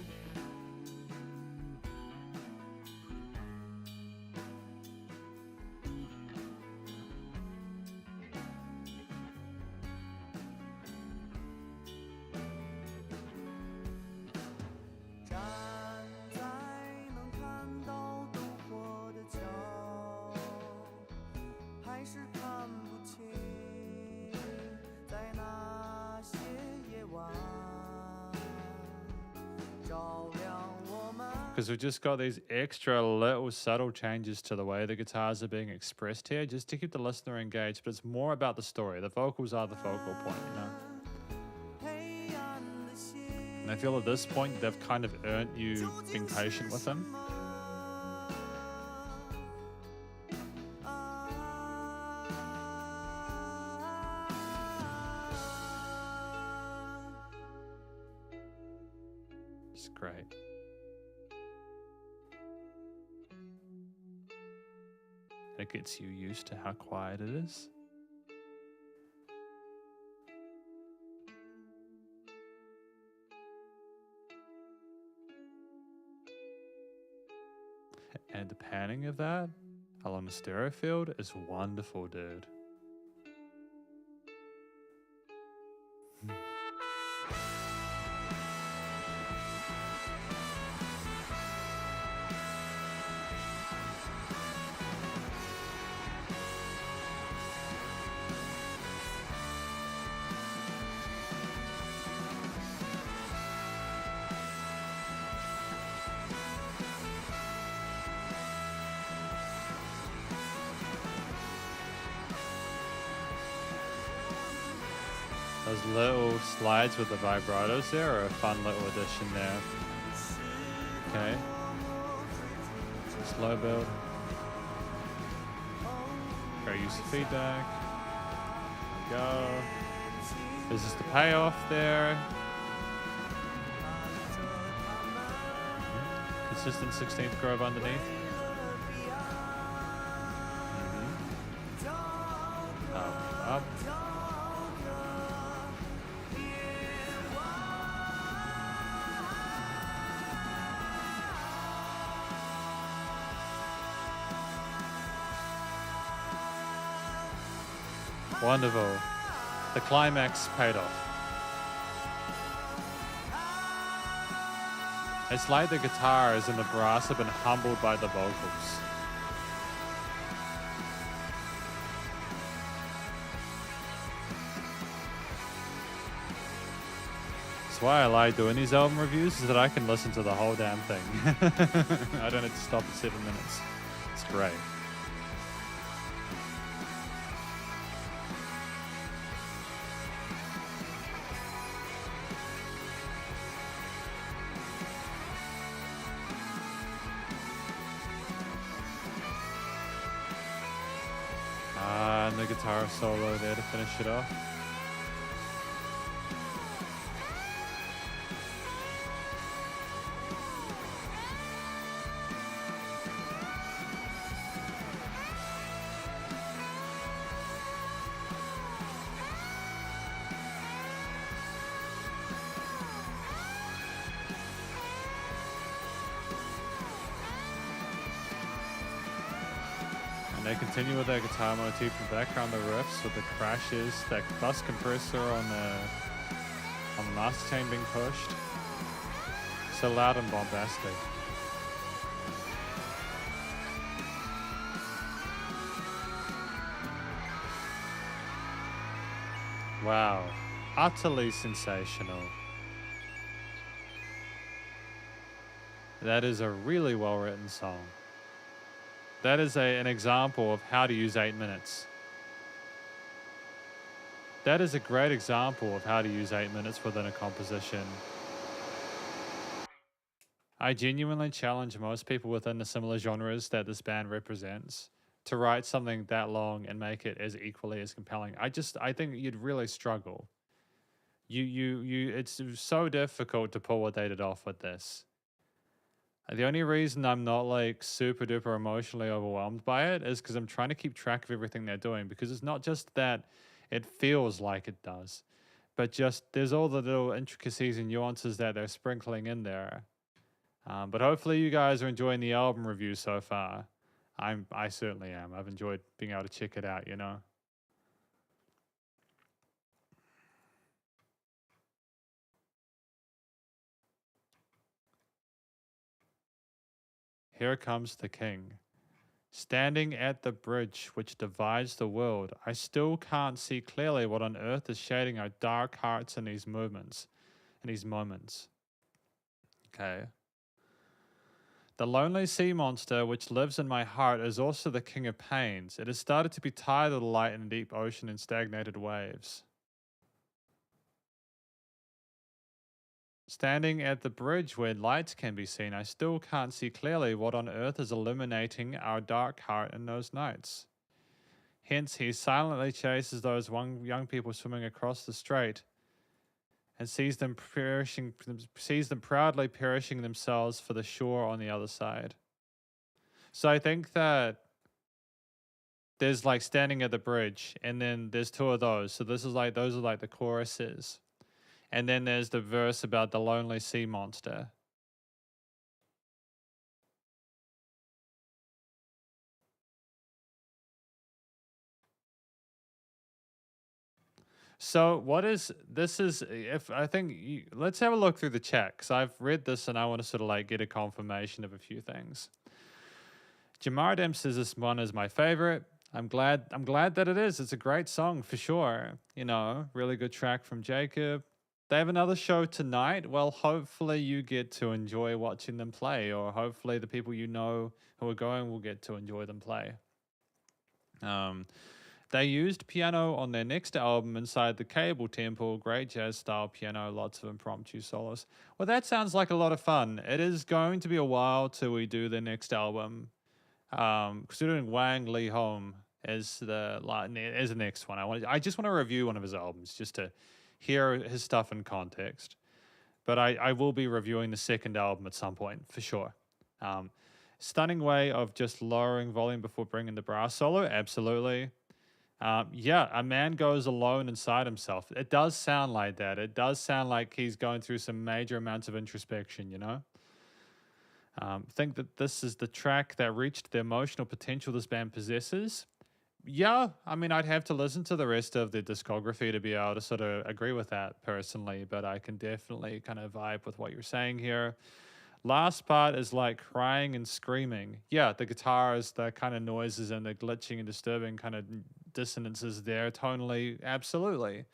Because we've just got these extra little subtle changes to the way the guitars are being expressed here, just to keep the listener engaged. But it's more about the story. The vocals are the focal point, you know. And I feel at this point they've kind of earned you being patient with them. It's great. It gets you used to how quiet it is. And the panning of that along the stereo field is wonderful, dude. Those little slides with the vibratos there are a fun little addition there. Okay. Slow build. Great use of feedback. There we go. This is the payoff there. Consistent 16th groove underneath. Up. Wonderful. The climax paid off. It's like the guitars and the brass have been humbled by the vocals. That's why I like doing these album reviews, is that I can listen to the whole damn thing. I don't have to stop at 7 minutes. It's great. And the guitar solo there to finish it off. And they continue with their guitar motif in the background, the riffs with the crashes, that bus compressor on the master chain being pushed. So loud and bombastic. Wow, utterly sensational. That is a really well written song. That is an example of how to use 8 minutes. That is a great example of how to use 8 minutes within a composition. I genuinely challenge most people within the similar genres that this band represents to write something that long and make it as equally as compelling. I think you'd really struggle. It's so difficult to pull what they did off with this. The only reason I'm not like super duper emotionally overwhelmed by it is because I'm trying to keep track of everything they're doing, because it's not just that it feels like it does, but just there's all the little intricacies and nuances that they're sprinkling in there. But hopefully you guys are enjoying the album review so far. I certainly am. I've enjoyed being able to check it out, you know. Here comes the king. Standing at the bridge which divides the world, I still can't see clearly what on earth is shading our dark hearts in these moments. Okay. The lonely sea monster which lives in my heart is also the king of pains. It has started to be tired of the light and deep ocean and stagnated waves. Standing at the bridge where lights can be seen, I still can't see clearly what on earth is illuminating our dark heart in those nights. Hence, he silently chases those young people swimming across the strait and sees them proudly perishing themselves for the shore on the other side. So I think that there's like standing at the bridge, and then there's two of those. So those are like the choruses. And then there's the verse about the lonely sea monster. So what is this? Is if I think let's have a look through the chat, because I've read this and I want to sort of like get a confirmation of a few things. Jamardem says this one is my favorite. I'm glad that it is. It's a great song for sure. You know, really good track from Jacob. They have another show tonight. Well, hopefully you get to enjoy watching them play, or hopefully the people you know who are going will get to enjoy them play. They used piano on their next album inside the Cable Temple. Great jazz style piano, lots of impromptu solos. Well, that sounds like a lot of fun. It is going to be a while till we do their next album. Considering Wang Li Hong as the next one. I just want to review one of his albums just to hear his stuff in context. But I will be reviewing the second album at some point for sure. Stunning way of just lowering volume before bringing the brass solo. Absolutely. Yeah, a man goes alone inside himself. It does sound like that. It does sound like he's going through some major amounts of introspection, you know? Think that this is the track that reached the emotional potential this band possesses. Yeah, I mean, I'd have to listen to the rest of the discography to be able to sort of agree with that personally, but I can definitely kind of vibe with what you're saying here. Last part is like crying and screaming. Yeah, the guitars, the kind of noises and the glitching and disturbing kind of dissonances there tonally, absolutely.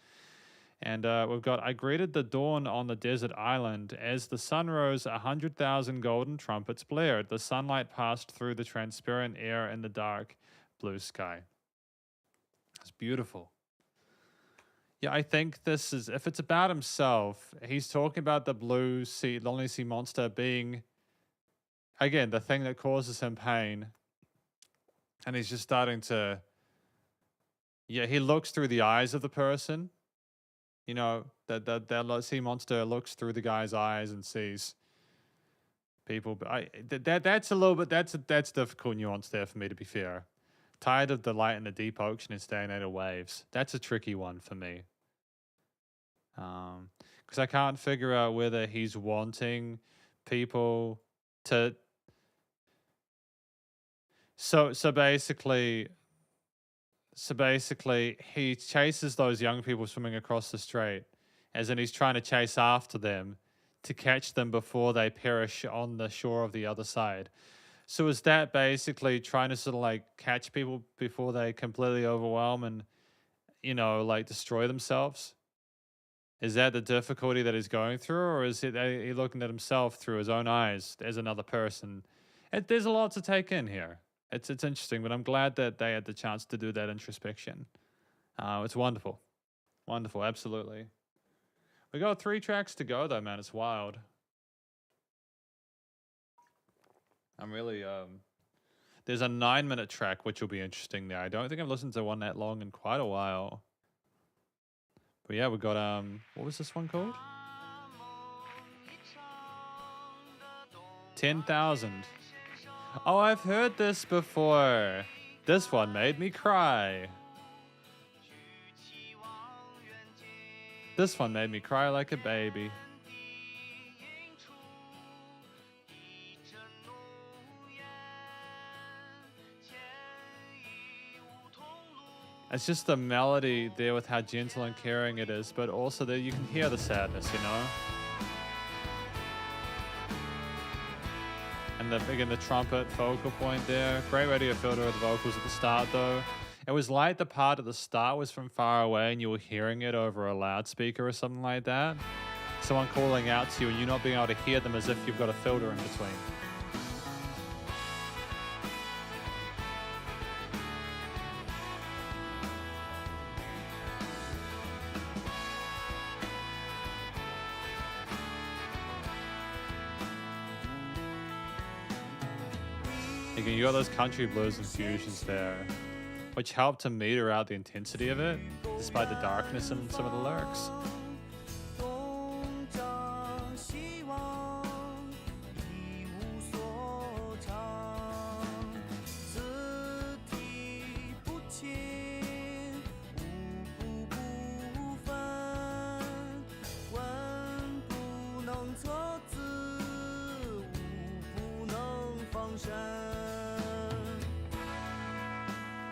And we've got, I greeted the dawn on the desert island. As the sun rose, 100,000 golden trumpets blared. The sunlight passed through the transparent air in the dark blue sky. It's beautiful. Yeah, I think this is, if it's about himself, he's talking about the blue sea, lonely sea monster being, again, the thing that causes him pain. And he's just starting to, yeah, he looks through the eyes of the person. You know, that sea monster looks through the guy's eyes and sees people. But that's a little bit, that's difficult nuance there for me, to be fair. Tired of the light in the deep ocean and stagnated waves. That's a tricky one for me. Because I can't figure out whether he's wanting people to. So basically, he chases those young people swimming across the strait, as in he's trying to chase after them to catch them before they perish on the shore of the other side. So is that basically trying to sort of like catch people before they completely overwhelm and, you know, like destroy themselves? Is that the difficulty that he's going through, or is it he looking at himself through his own eyes as another person? There's a lot to take in here. It's interesting, but I'm glad that they had the chance to do that introspection. It's wonderful. Wonderful, absolutely. We got 3 tracks to go though, man. It's wild. I'm really there's a 9-minute track which will be interesting there. I don't think I've listened to one that long in quite a while. But yeah, we got what was this one called? 10,000. Oh, I've heard this before. This one made me cry. This one made me cry like a baby. It's just the melody there with how gentle and caring it is, but also that you can hear the sadness, you know? And again, the trumpet focal point there. Great radio filter of the vocals at the start though. It was like the part at the start was from far away and you were hearing it over a loudspeaker or something like that. Someone calling out to you and you not being able to hear them as if you've got a filter in between. Again, you got those country blues infusions there, which help to meter out the intensity of it, despite the darkness in some of the lyrics.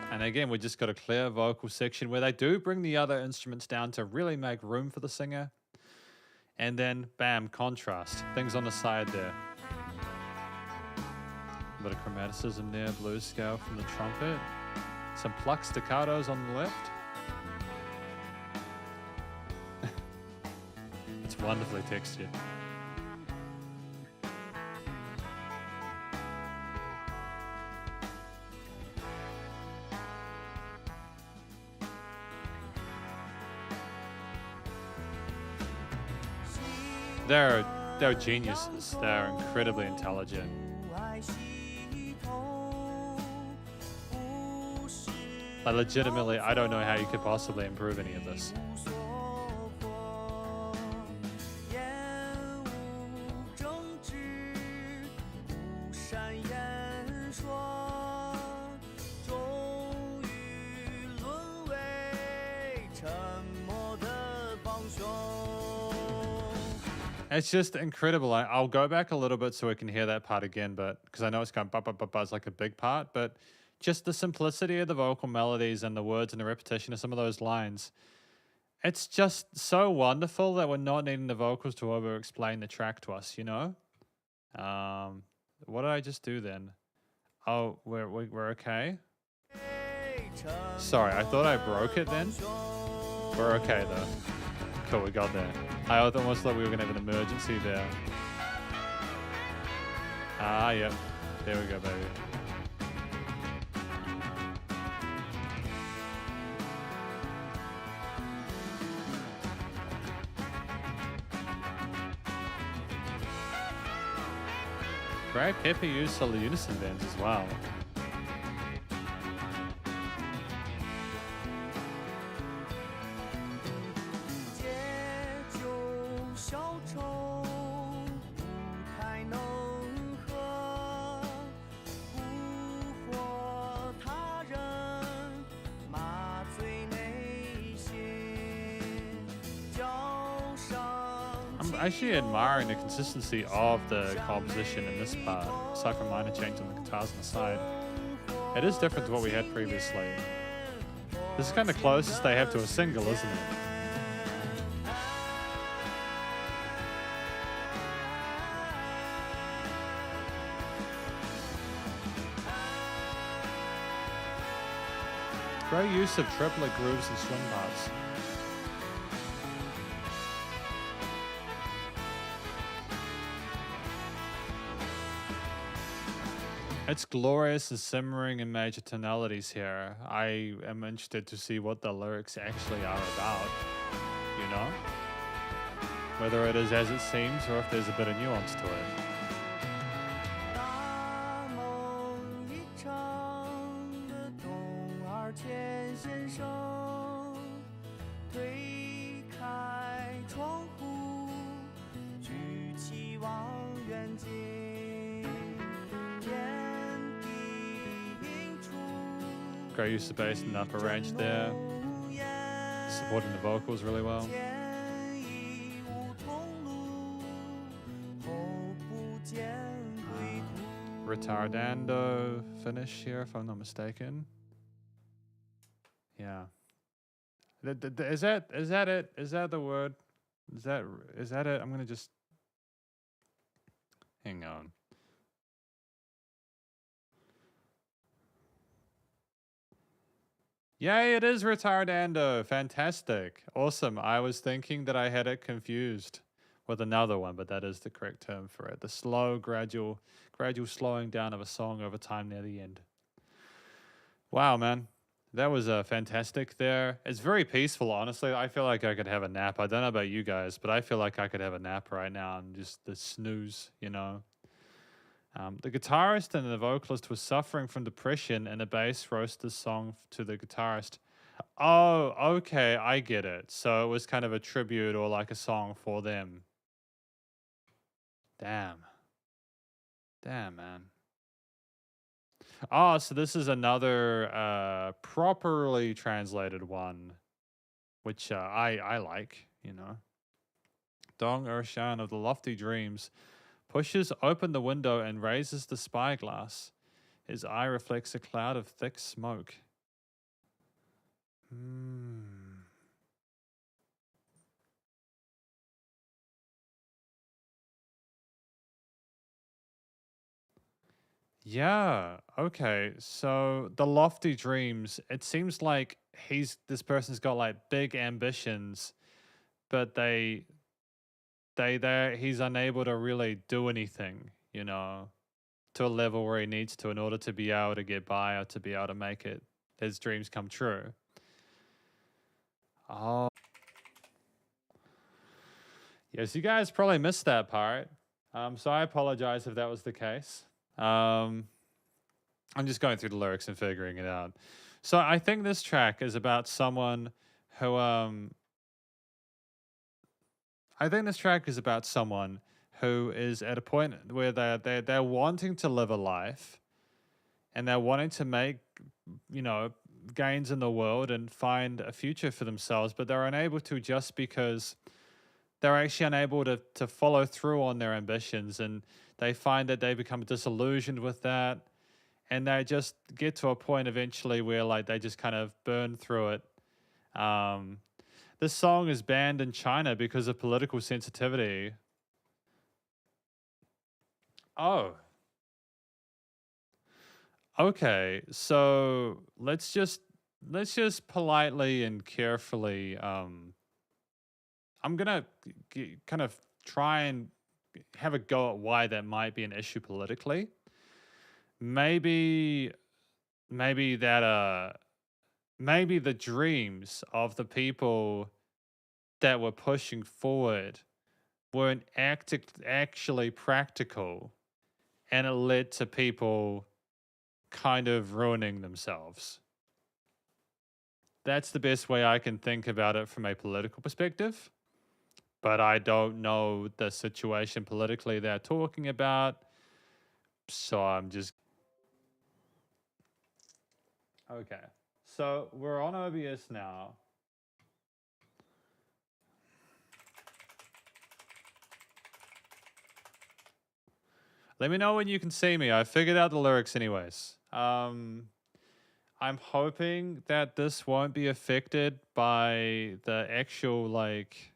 And again, we just got a clear vocal section where they do bring the other instruments down to really make room for the singer. And then, bam, contrast. Things on the side there. A bit of chromaticism there, blues scale from the trumpet. Some pluck staccatos on the left. It's wonderfully textured. They're geniuses. They're incredibly intelligent. Like legitimately, I don't know how you could possibly improve any of this. It's just incredible. I'll go back a little bit so we can hear that part again, but because I know it's going buzz like a big part, but just the simplicity of the vocal melodies and the words and the repetition of some of those lines. It's just so wonderful that we're not needing the vocals to over-explain the track to us, you know? What did I just do then? Oh, we're okay? Sorry, I thought I broke it then. We're okay though. Cool, we got there. I almost thought we were going to have an emergency there. Ah, yep. There we go, baby. Great Pepper used some unison bends as well. I'm actually admiring the consistency of the composition in this part, aside from minor change on the guitars on the side. It is different to what we had previously. This is kind of closest they have to a single, isn't it? Great use of triplet grooves and swing parts. It's glorious and simmering in major tonalities here. I am interested to see what the lyrics actually are about, you know? Whether it is as it seems or if there's a bit of nuance to it. Great use of bass in the upper range there, supporting the vocals really well. Retardando finish here, if I'm not mistaken. Yeah. Is that it? Is that the word? Is that it? I'm gonna just hang on. Yay, it is retardando. Fantastic. Awesome. I was thinking that I had it confused with another one, but that is the correct term for it. The slow, gradual slowing down of a song over time near the end. Wow, man. That was fantastic there. It's very peaceful, honestly. I feel like I could have a nap. I don't know about you guys, but I feel like I could have a nap right now and just the snooze, you know. The guitarist and the vocalist was suffering from depression, and the bass wrote the song to the guitarist. Oh, okay, I get it. So it was kind of a tribute or like a song for them. Damn. Damn, man. Oh, so this is another properly translated one, which I like, you know. Dong Urshan of the Lofty Dreams pushes open the window and raises the spyglass. His eye reflects a cloud of thick smoke. Yeah, okay. So the Lofty Dreams, it seems like this person's got like big ambitions, but he's unable to really do anything, you know, to a level where he needs to in order to be able to get by or to be able to make his dreams come true. Oh. Yes, you guys probably missed that part. So I apologize if that was the case. I'm just going through the lyrics and figuring it out. So I think this track is about someone who is at a point where they're wanting to live a life and they're wanting to make, you know, gains in the world and find a future for themselves, but they're unable to just because they're actually unable to follow through on their ambitions, and they find that they become disillusioned with that, and they just get to a point eventually where like they just kind of burn through it. This song is banned in China because of political sensitivity. Oh. Okay, so let's just politely and carefully I'm gonna kind of try and have a go at why that might be an issue politically. Maybe that maybe the dreams of the people that were pushing forward weren't actually practical, and it led to people kind of ruining themselves. That's the best way I can think about it from a political perspective. But I don't know the situation politically they're talking about. So I'm just... Okay. So we're on OBS now. Let me know when you can see me. I figured out the lyrics anyways. I'm hoping that this won't be affected by the actual, like...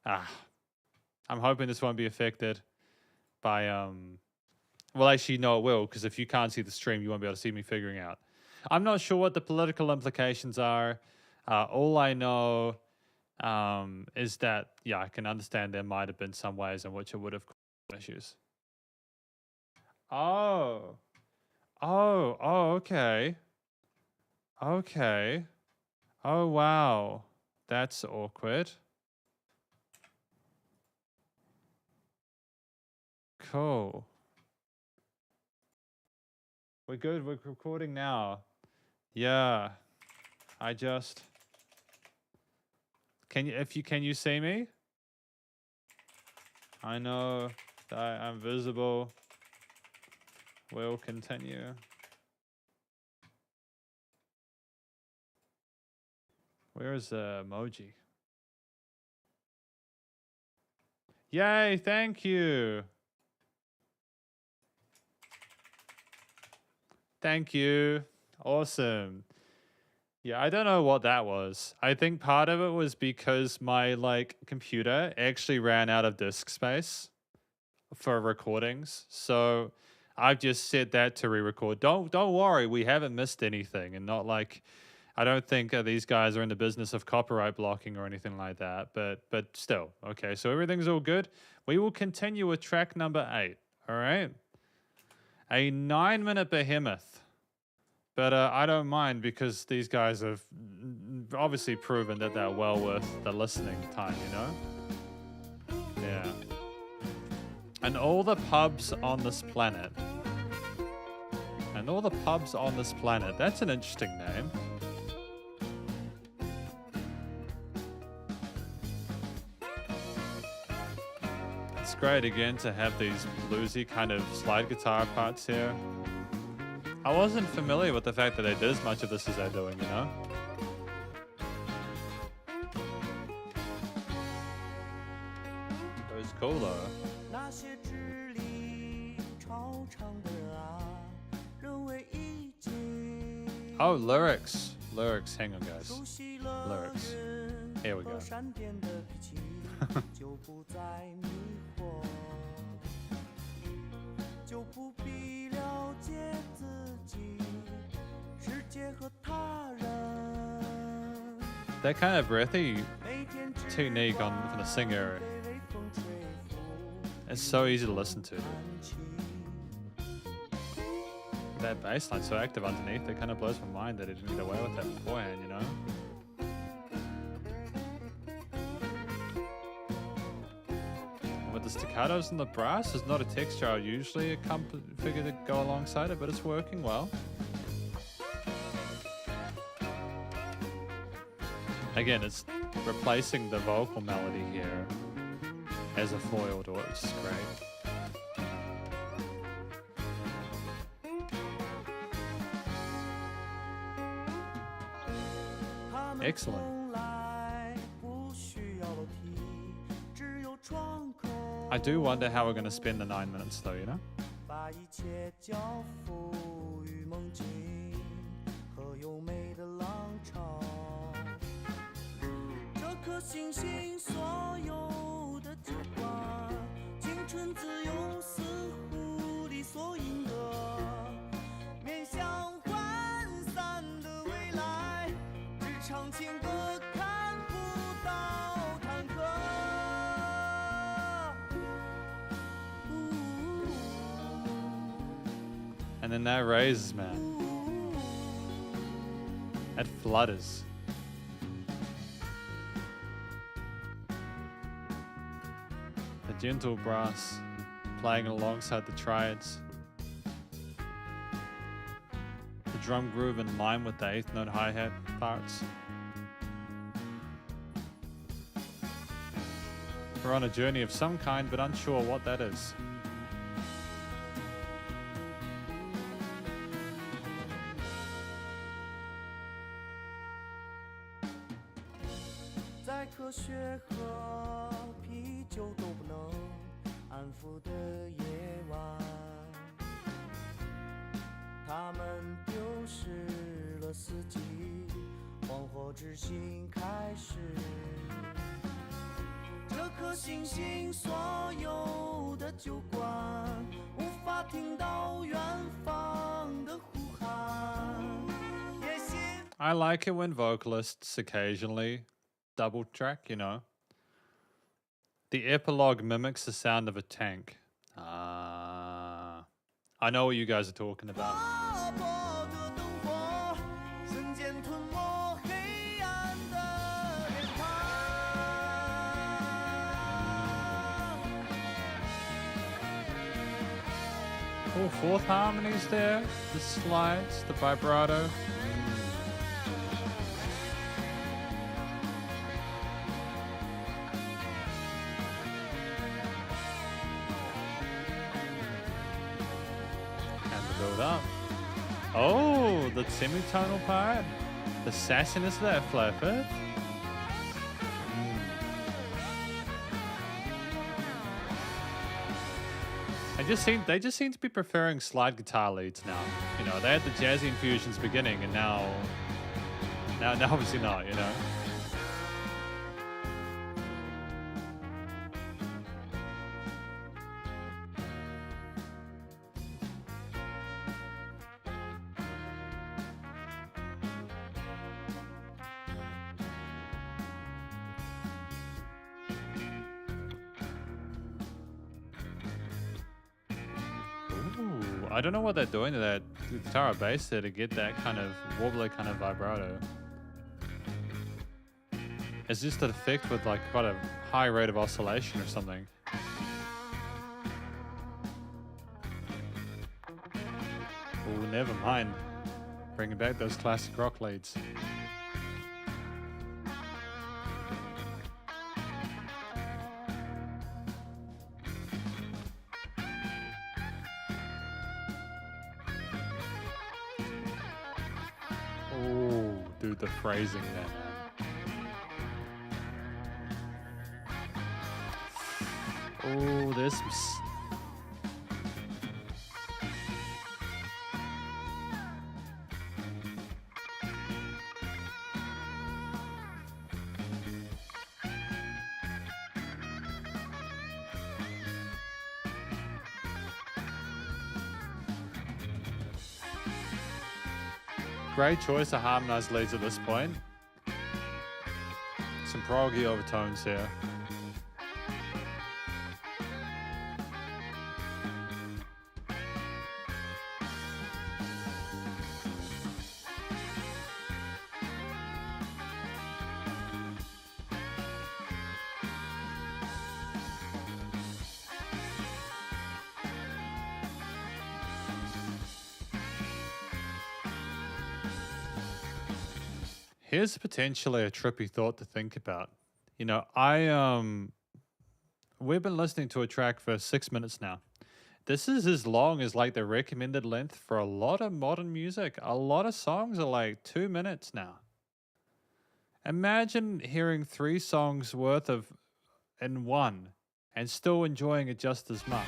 I'm hoping this won't be affected by... Well, actually, no, it will, because if you can't see the stream, you won't be able to see me figuring out. I'm not sure what the political implications are. All I know is that, yeah, I can understand there might have been some ways in which it would have caused issues. Oh. Oh, okay. Okay. Oh, wow. That's awkward. Cool. We're good. We're recording now. Yeah. I just... Can you see me? I know that I'm visible. We'll continue. Where is the emoji? Yay, thank you. Thank you. Awesome. Yeah, I don't know what that was. I think part of it was because my like computer actually ran out of disk space for recordings. So I've just set that to re-record. Don't worry, we haven't missed anything, and not like I don't think these guys are in the business of copyright blocking or anything like that. But still, okay. So everything's all good. We will continue with track number 8. All right, a 9-minute behemoth. But I don't mind because these guys have obviously proven that they're well worth the listening time, you know? Yeah. And all the pubs on this planet. And all the pubs on this planet. That's an interesting name. It's great again to have these bluesy kind of slide guitar parts here. I wasn't familiar with the fact that they did as much of this as they're doing, you know? It was cool though. Oh, lyrics. Lyrics, hang on guys. Lyrics. Here we go. That kind of breathy technique from the singer, it's so easy to listen to. That bass line so active underneath, it kind of blows my mind that it didn't get away with that beforehand, you know? And with the staccatos and the brass, there's not a texture I would usually figure to go alongside it, but it's working well. Again, it's replacing the vocal melody here as a foil to it, which is great. Excellent. I do wonder how we're going to spend the 9 minutes though, you know? And then that raises, man. That flutters. The gentle brass playing alongside the triads. The drum groove in line with the 8th note hi-hat parts. We're on a journey of some kind, but unsure what that is. I like it when vocalists occasionally double track, you know. The epilogue mimics the sound of a tank. I know what you guys are talking about. Oh, fourth harmonies there, the slides, the vibrato. Up. Oh, the semitonal part, the sassiness of that flat fifth. They just seem to be preferring slide guitar leads now. You know, they had the jazzy infusions beginning, and now obviously not. You know. I don't know what they're doing to that guitar or bass there to get that kind of wobbly kind of vibrato. It's just an effect with like quite a high rate of oscillation or something. Oh, never mind. Bringing back those classic rock leads. Oh, dude, the phrasing there, man. Oh, there's some... Great choice of harmonized leads at this point. Some proggy overtones here. Here's potentially a trippy thought to think about. You know, we've been listening to a track for 6 minutes now. This is as long as like the recommended length for a lot of modern music. A lot of songs are like 2 minutes now. Imagine hearing 3 songs worth of in one and still enjoying it just as much.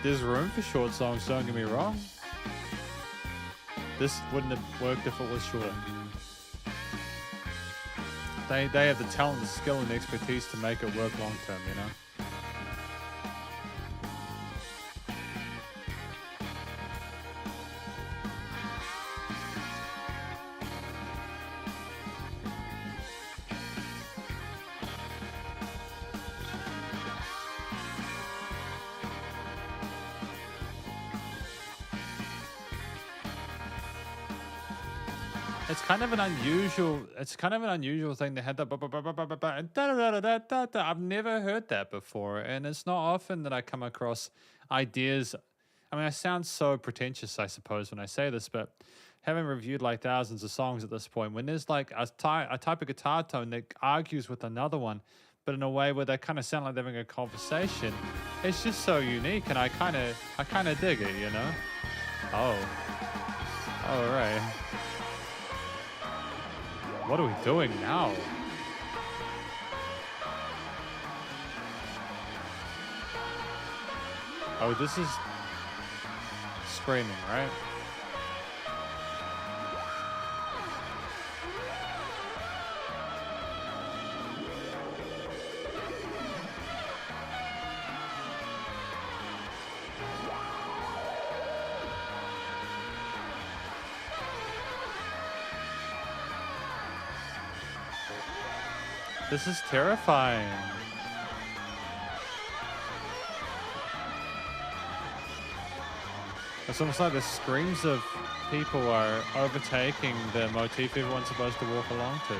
There's room for short songs, don't get me wrong. This wouldn't have worked if it was shorter. They have the talent, the skill, and the expertise to make it work long term, you know? It's kind of an unusual thing to have that and da-da-da-da-da-da. I've never heard that before, and it's not often that I come across ideas. I mean, I sound so pretentious, I suppose, when I say this, but having reviewed like thousands of songs at this point, when there's like a type of guitar tone that argues with another one, but in a way where they kind of sound like they're having a conversation, it's just so unique, and I kind of dig it, you know? Oh, all right. What are we doing now? Oh, this is screaming, right? This is terrifying. It's almost like the screams of people are overtaking the motif everyone's supposed to walk along to.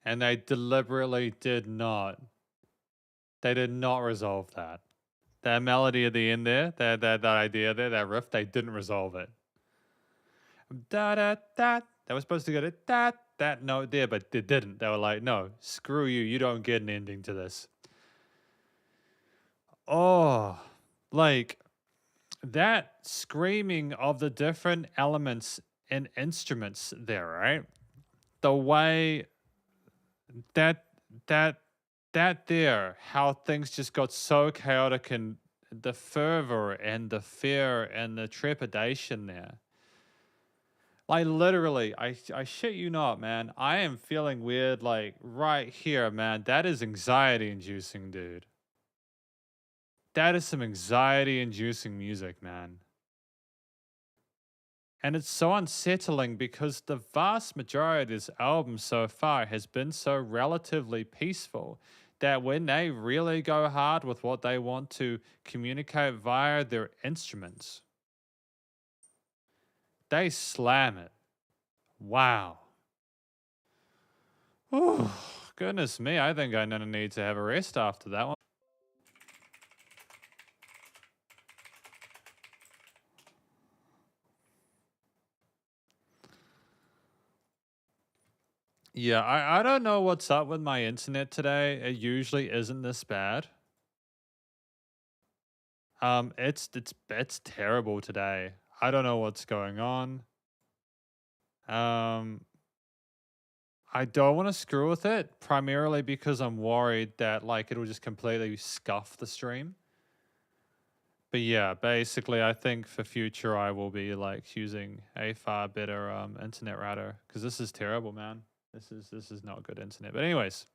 And they deliberately did not. They did not resolve that. That melody at the end there, that idea there, that riff, they didn't resolve it. Da da da. They were supposed to go to that note there, but they didn't. They were like, no, screw you. You don't get an ending to this. Oh, like that screaming of the different elements and instruments there, right? The way that that that there, how things just got so chaotic and the fervor and the fear and the trepidation there. Like literally, I shit you not, man. I am feeling weird like right here, man. That is anxiety inducing, dude. That is some anxiety inducing music, man. And it's so unsettling because the vast majority of this album so far has been so relatively peaceful that when they really go hard with what they want to communicate via their instruments, they slam it. Wow. Oh, goodness me. I think I'm going to need to have a rest after that one. Yeah, I don't know what's up with my internet today. It usually isn't this bad. It's terrible today. I don't know what's going on. Um, I don't want to screw with it primarily because I'm worried that like it'll just completely scuff the stream. But yeah, basically, I think for future I will be like using a far better internet router because this is terrible, man. This is not good internet. But anyways,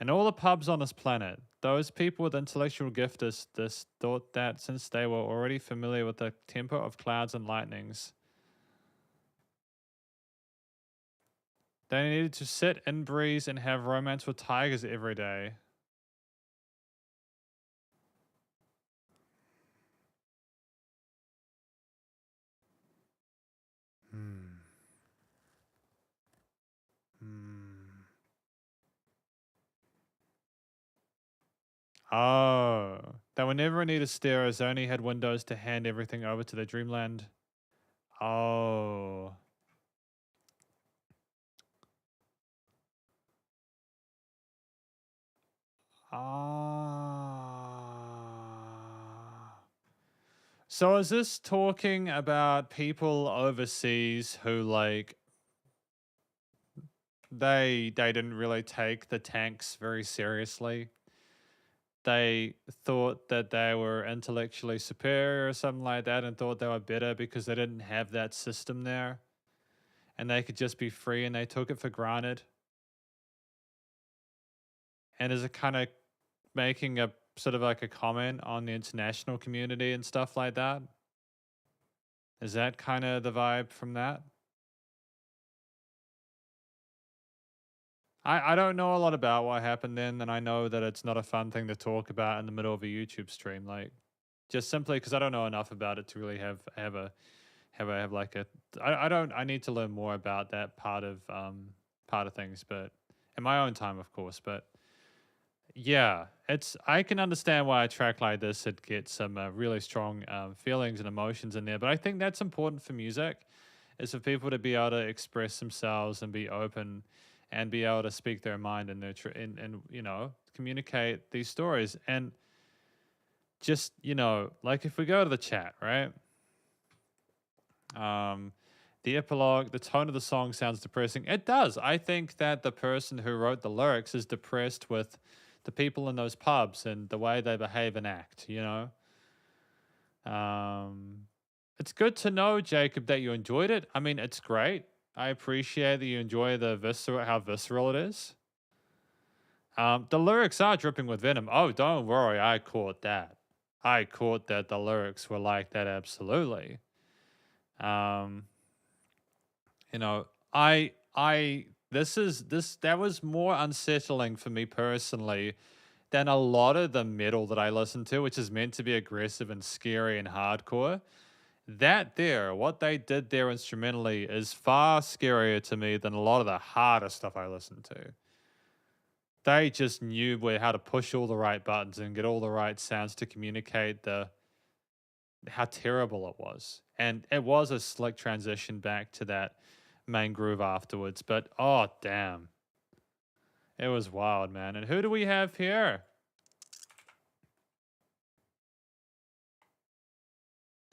and all the pubs on this planet, those people with intellectual gifts, this thought that since they were already familiar with the temper of clouds and lightnings, they needed to sit and breeze and have romance with tigers every day. Hmm. Hmm. Oh, they were never need a stair as they only had windows to hand everything over to their dreamland. Oh. Ah. So is this talking about people overseas who like they didn't really take the tanks very seriously? They thought that they were intellectually superior or something like that and thought they were better because they didn't have that system there and they could just be free and they took it for granted. And is it kind of making a sort of like a comment on the international community and stuff like that? Is that kind of the vibe from that? I don't know a lot about what happened then, and I know that it's not a fun thing to talk about in the middle of a YouTube stream, like just simply because I don't know enough about it to really have like a I don't I need to learn more about that part of things, but in my own time, of course. But yeah, it's I can understand why a track like this it gets some really strong feelings and emotions in there. But I think that's important for music, is for people to be able to express themselves and be open and be able to speak their mind and and you know communicate these stories and just like if we go to the chat, right? Um, the epilogue, the tone of the song sounds depressing. It does. I think that the person who wrote the lyrics is depressed with the people in those pubs and the way they behave and act, It's good to know, Jacob, that you enjoyed it. I mean, it's great. I appreciate that you enjoy how visceral it is. The lyrics are dripping with venom. Oh, don't worry, I caught that. I caught that the lyrics were like that, absolutely. Um, You know, I this that was more unsettling for me personally than a lot of the metal that I listen to, which is meant to be aggressive and scary and hardcore. That there, what they did there instrumentally is far scarier to me than a lot of the harder stuff I listen to. they just knew how to push all the right buttons and get all the right sounds to communicate how terrible it was. And it was a slick transition back to that main groove afterwards. But oh damn. It was wild, man. And who do we have here?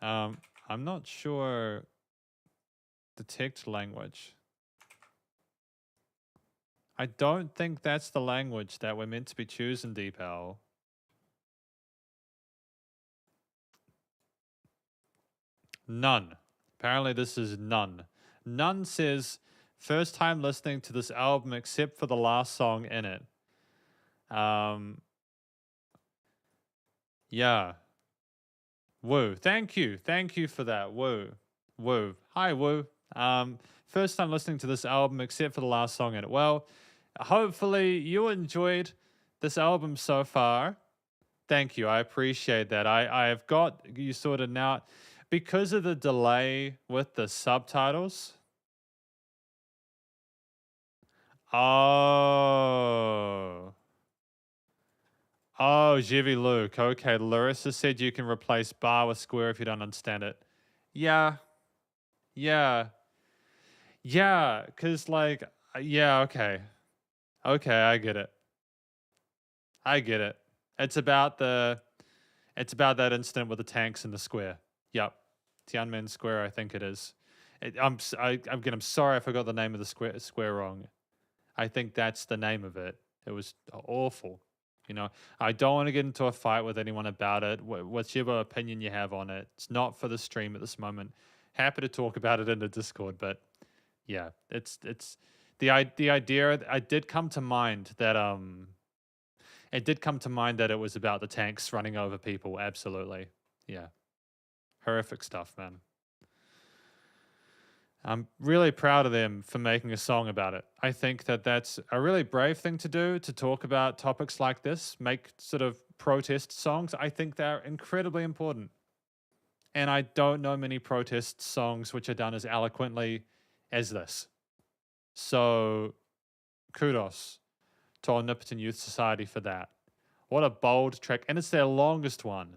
I'm not sure detect language. I don't think that's the language that we're meant to be choosing, Deep Owl. None. Apparently this is none. None says, first time listening to this album except for the last song in it. Yeah. Woo. Thank you. Thank you for that. Woo. Woo. Hi, Woo. First time listening to this album except for the last song in it. Well, hopefully you enjoyed this album so far. Thank you. I appreciate that. I have got you sorted now because of the delay with the subtitles. Oh. Oh, Jivy Luke. Okay, Larissa said you can replace bar with square if you don't understand it. Yeah. Yeah. Yeah, because, like, yeah, okay. Okay, I get it. I get it. It's about that incident with the tanks in the square. Yep. Tiananmen Square, I think it is. I'm sorry I forgot the name of the square wrong. I think that's the name of it. It was awful. You know, I don't want to get into a fight with anyone about it. Whichever opinion you have on it, it's not for the stream at this moment. Happy to talk about it in the Discord, but yeah, it's the idea. I did come to mind that it was about the tanks running over people. Absolutely, yeah, horrific stuff, man. I'm really proud of them for making a song about it. I think that that's a really brave thing to do, to talk about topics like this, make sort of protest songs. I think they're incredibly important. And I don't know many protest songs which are done as eloquently as this. So kudos to Omnipotent Youth Society for that. What a bold track. And it's their longest one.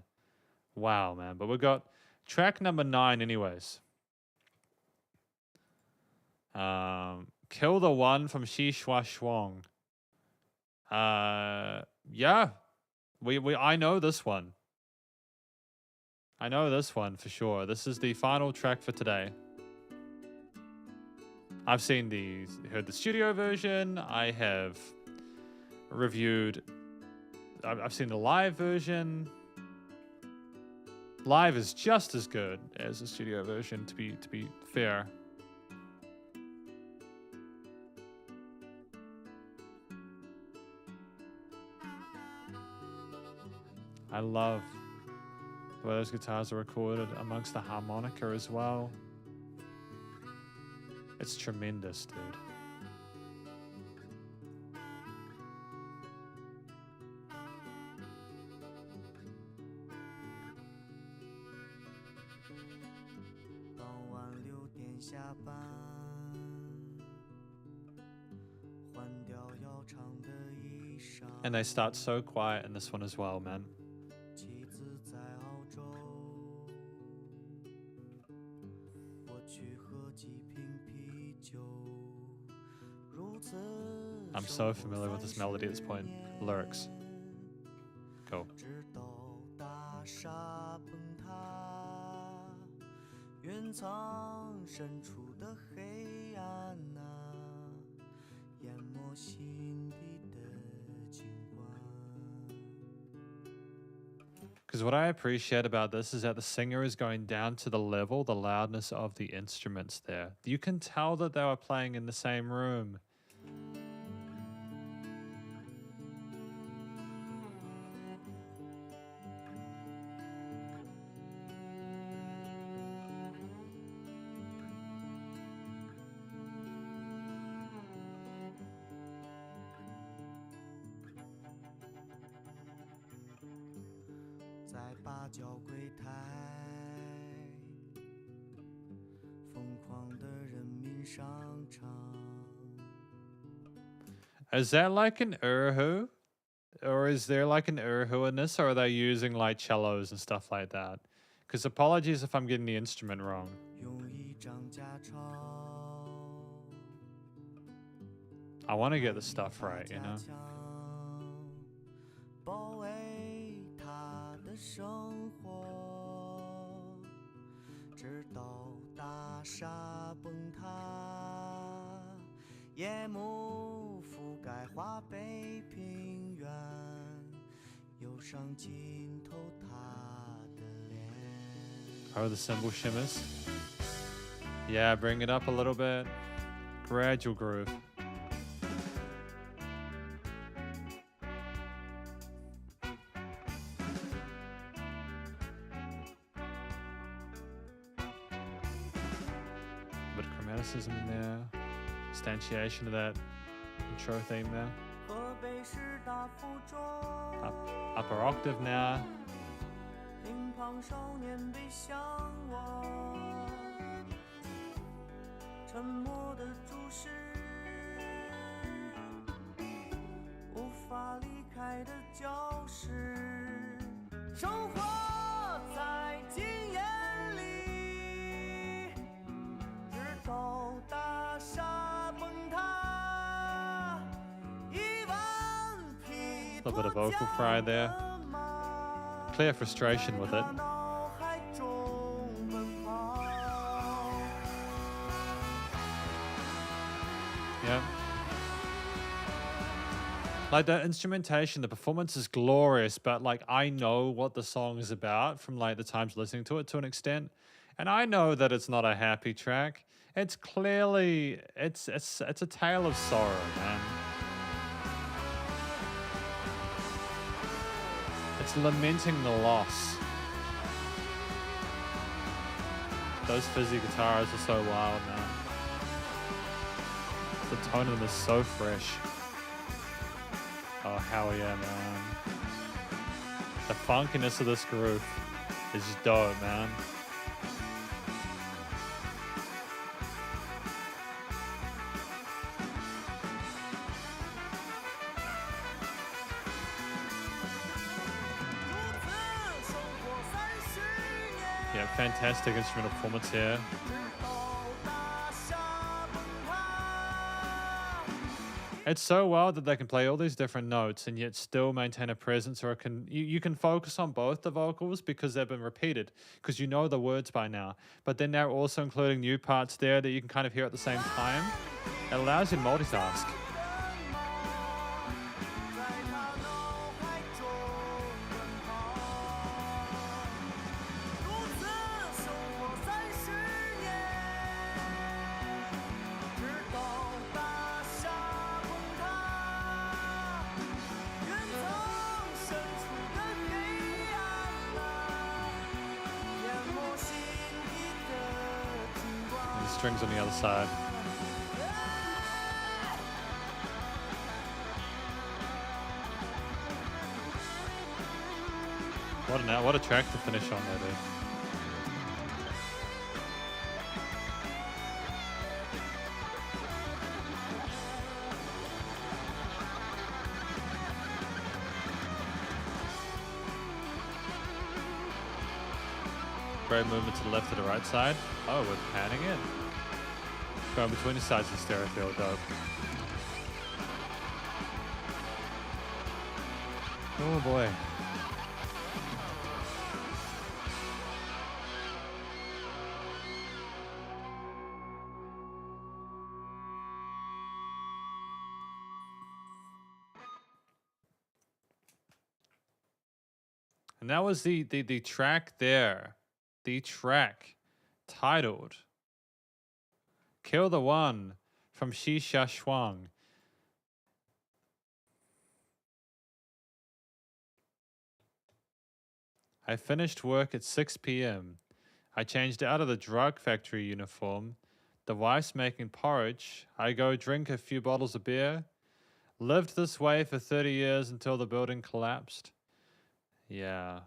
Wow, man. But we got track number 9 anyways. Kill the One from Shi Shua Shuang. Yeah. I know this one. I know this one for sure. This is the final track for today. I've heard the studio version. I have reviewed. I've seen the live version. Live is just as good as the studio version, to be fair. I love the way those guitars are recorded amongst the harmonica as well. It's tremendous, dude. And they start so quiet in this one as well, man. I'm so familiar with this melody at this point. Lyrics. Go. Because what I appreciate about this is that the singer is going down to the loudness of the instruments there. You can tell that they were playing in the same room. Is that like an erhu? Or is there like an erhu in this? Or are they using like cellos and stuff like that? Because apologies if I'm getting the instrument wrong. I want to get the stuff right, you know? Oh, the cymbal shimmers. Yeah, bring it up a little bit. Gradual groove. Bit of chromaticism in there. Instantiation of that intro theme there. Upper octave now. A little bit of vocal fry there. Clear frustration with it. Yeah. Like the instrumentation, the performance is glorious, but like I know what the song is about from like the times listening to it to an extent. And I know that it's not a happy track. It's clearly it's a tale of sorrow, man. It's lamenting the loss. Those fizzy guitars are so wild, man. The tone of them is so fresh. Oh, hell yeah, man. The funkiness of this groove is just dope, man. Yeah, fantastic instrumental performance here. It's so wild that they can play all these different notes and yet still maintain a presence, or you can focus on both the vocals because they've been repeated, because you know the words by now. But then they're also including new parts there that you can kind of hear at the same time. It allows you to multitask. Strings on the other side. What a track to finish on there, dude. Great movement to the left to the right side. Oh, we're panning in. Going between the sides of the stereo field, dope. Oh boy. And that was the track there. The track titled Kill the One from Shisha Shuang. I finished work at 6 p.m. I changed out of the drug factory uniform. The wife's making porridge. I go drink a few bottles of beer. Lived this way for 30 years until the building collapsed. Yeah.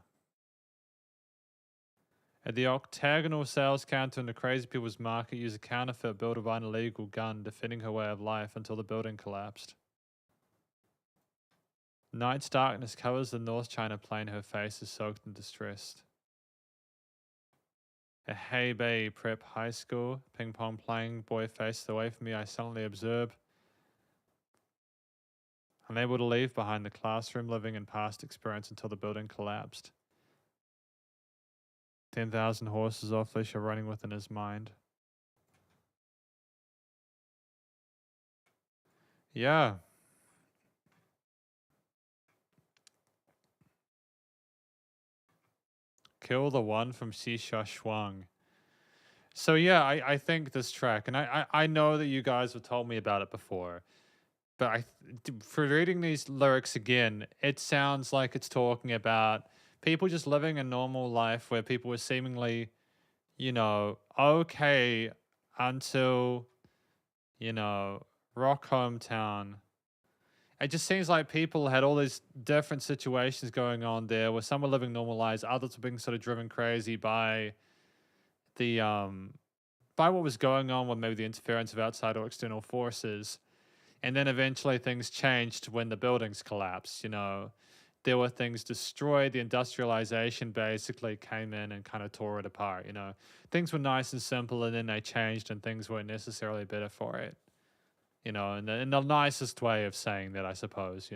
At the octagonal sales counter in the Crazy People's Market, use a counterfeit bill to buy an illegal gun, defending her way of life until the building collapsed. Night's darkness covers the North China plain. Her face is soaked and distressed. A Hebei prep high school. Ping pong playing boy faced away from me. I suddenly observe. Unable to leave behind the classroom, living in past experience until the building collapsed. 10,000 horses off leash are running within his mind. Yeah. Kill the one from Xisha Shuang. So yeah, I think this track, and I know that you guys have told me about it before, but for reading these lyrics again, it sounds like it's talking about people just living a normal life where people were seemingly, okay until, rock hometown. It just seems like people had all these different situations going on there where some were living normal lives, others were being sort of driven crazy by the by what was going on with maybe the interference of outside or external forces. And then eventually things changed when the buildings collapsed. There were things destroyed. The industrialization basically came in and kind of tore it apart. Things were nice and simple, and then they changed, and things weren't necessarily better for it. In the nicest way of saying that, I suppose.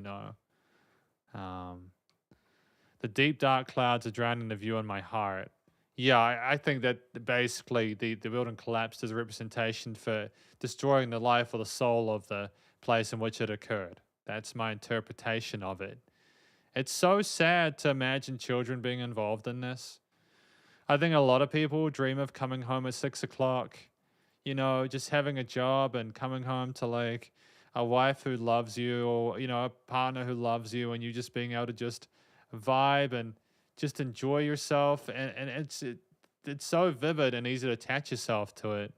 The deep dark clouds are drowning the view in my heart. Yeah, I think that basically the building collapsed as a representation for destroying the life or the soul of the place in which it occurred. That's my interpretation of it. It's so sad to imagine children being involved in this. I think a lot of people dream of coming home at 6 o'clock, just having a job and coming home to like a wife who loves you, or, a partner who loves you, and you just being able to just vibe and just enjoy yourself. And it's so vivid and easy to attach yourself to it,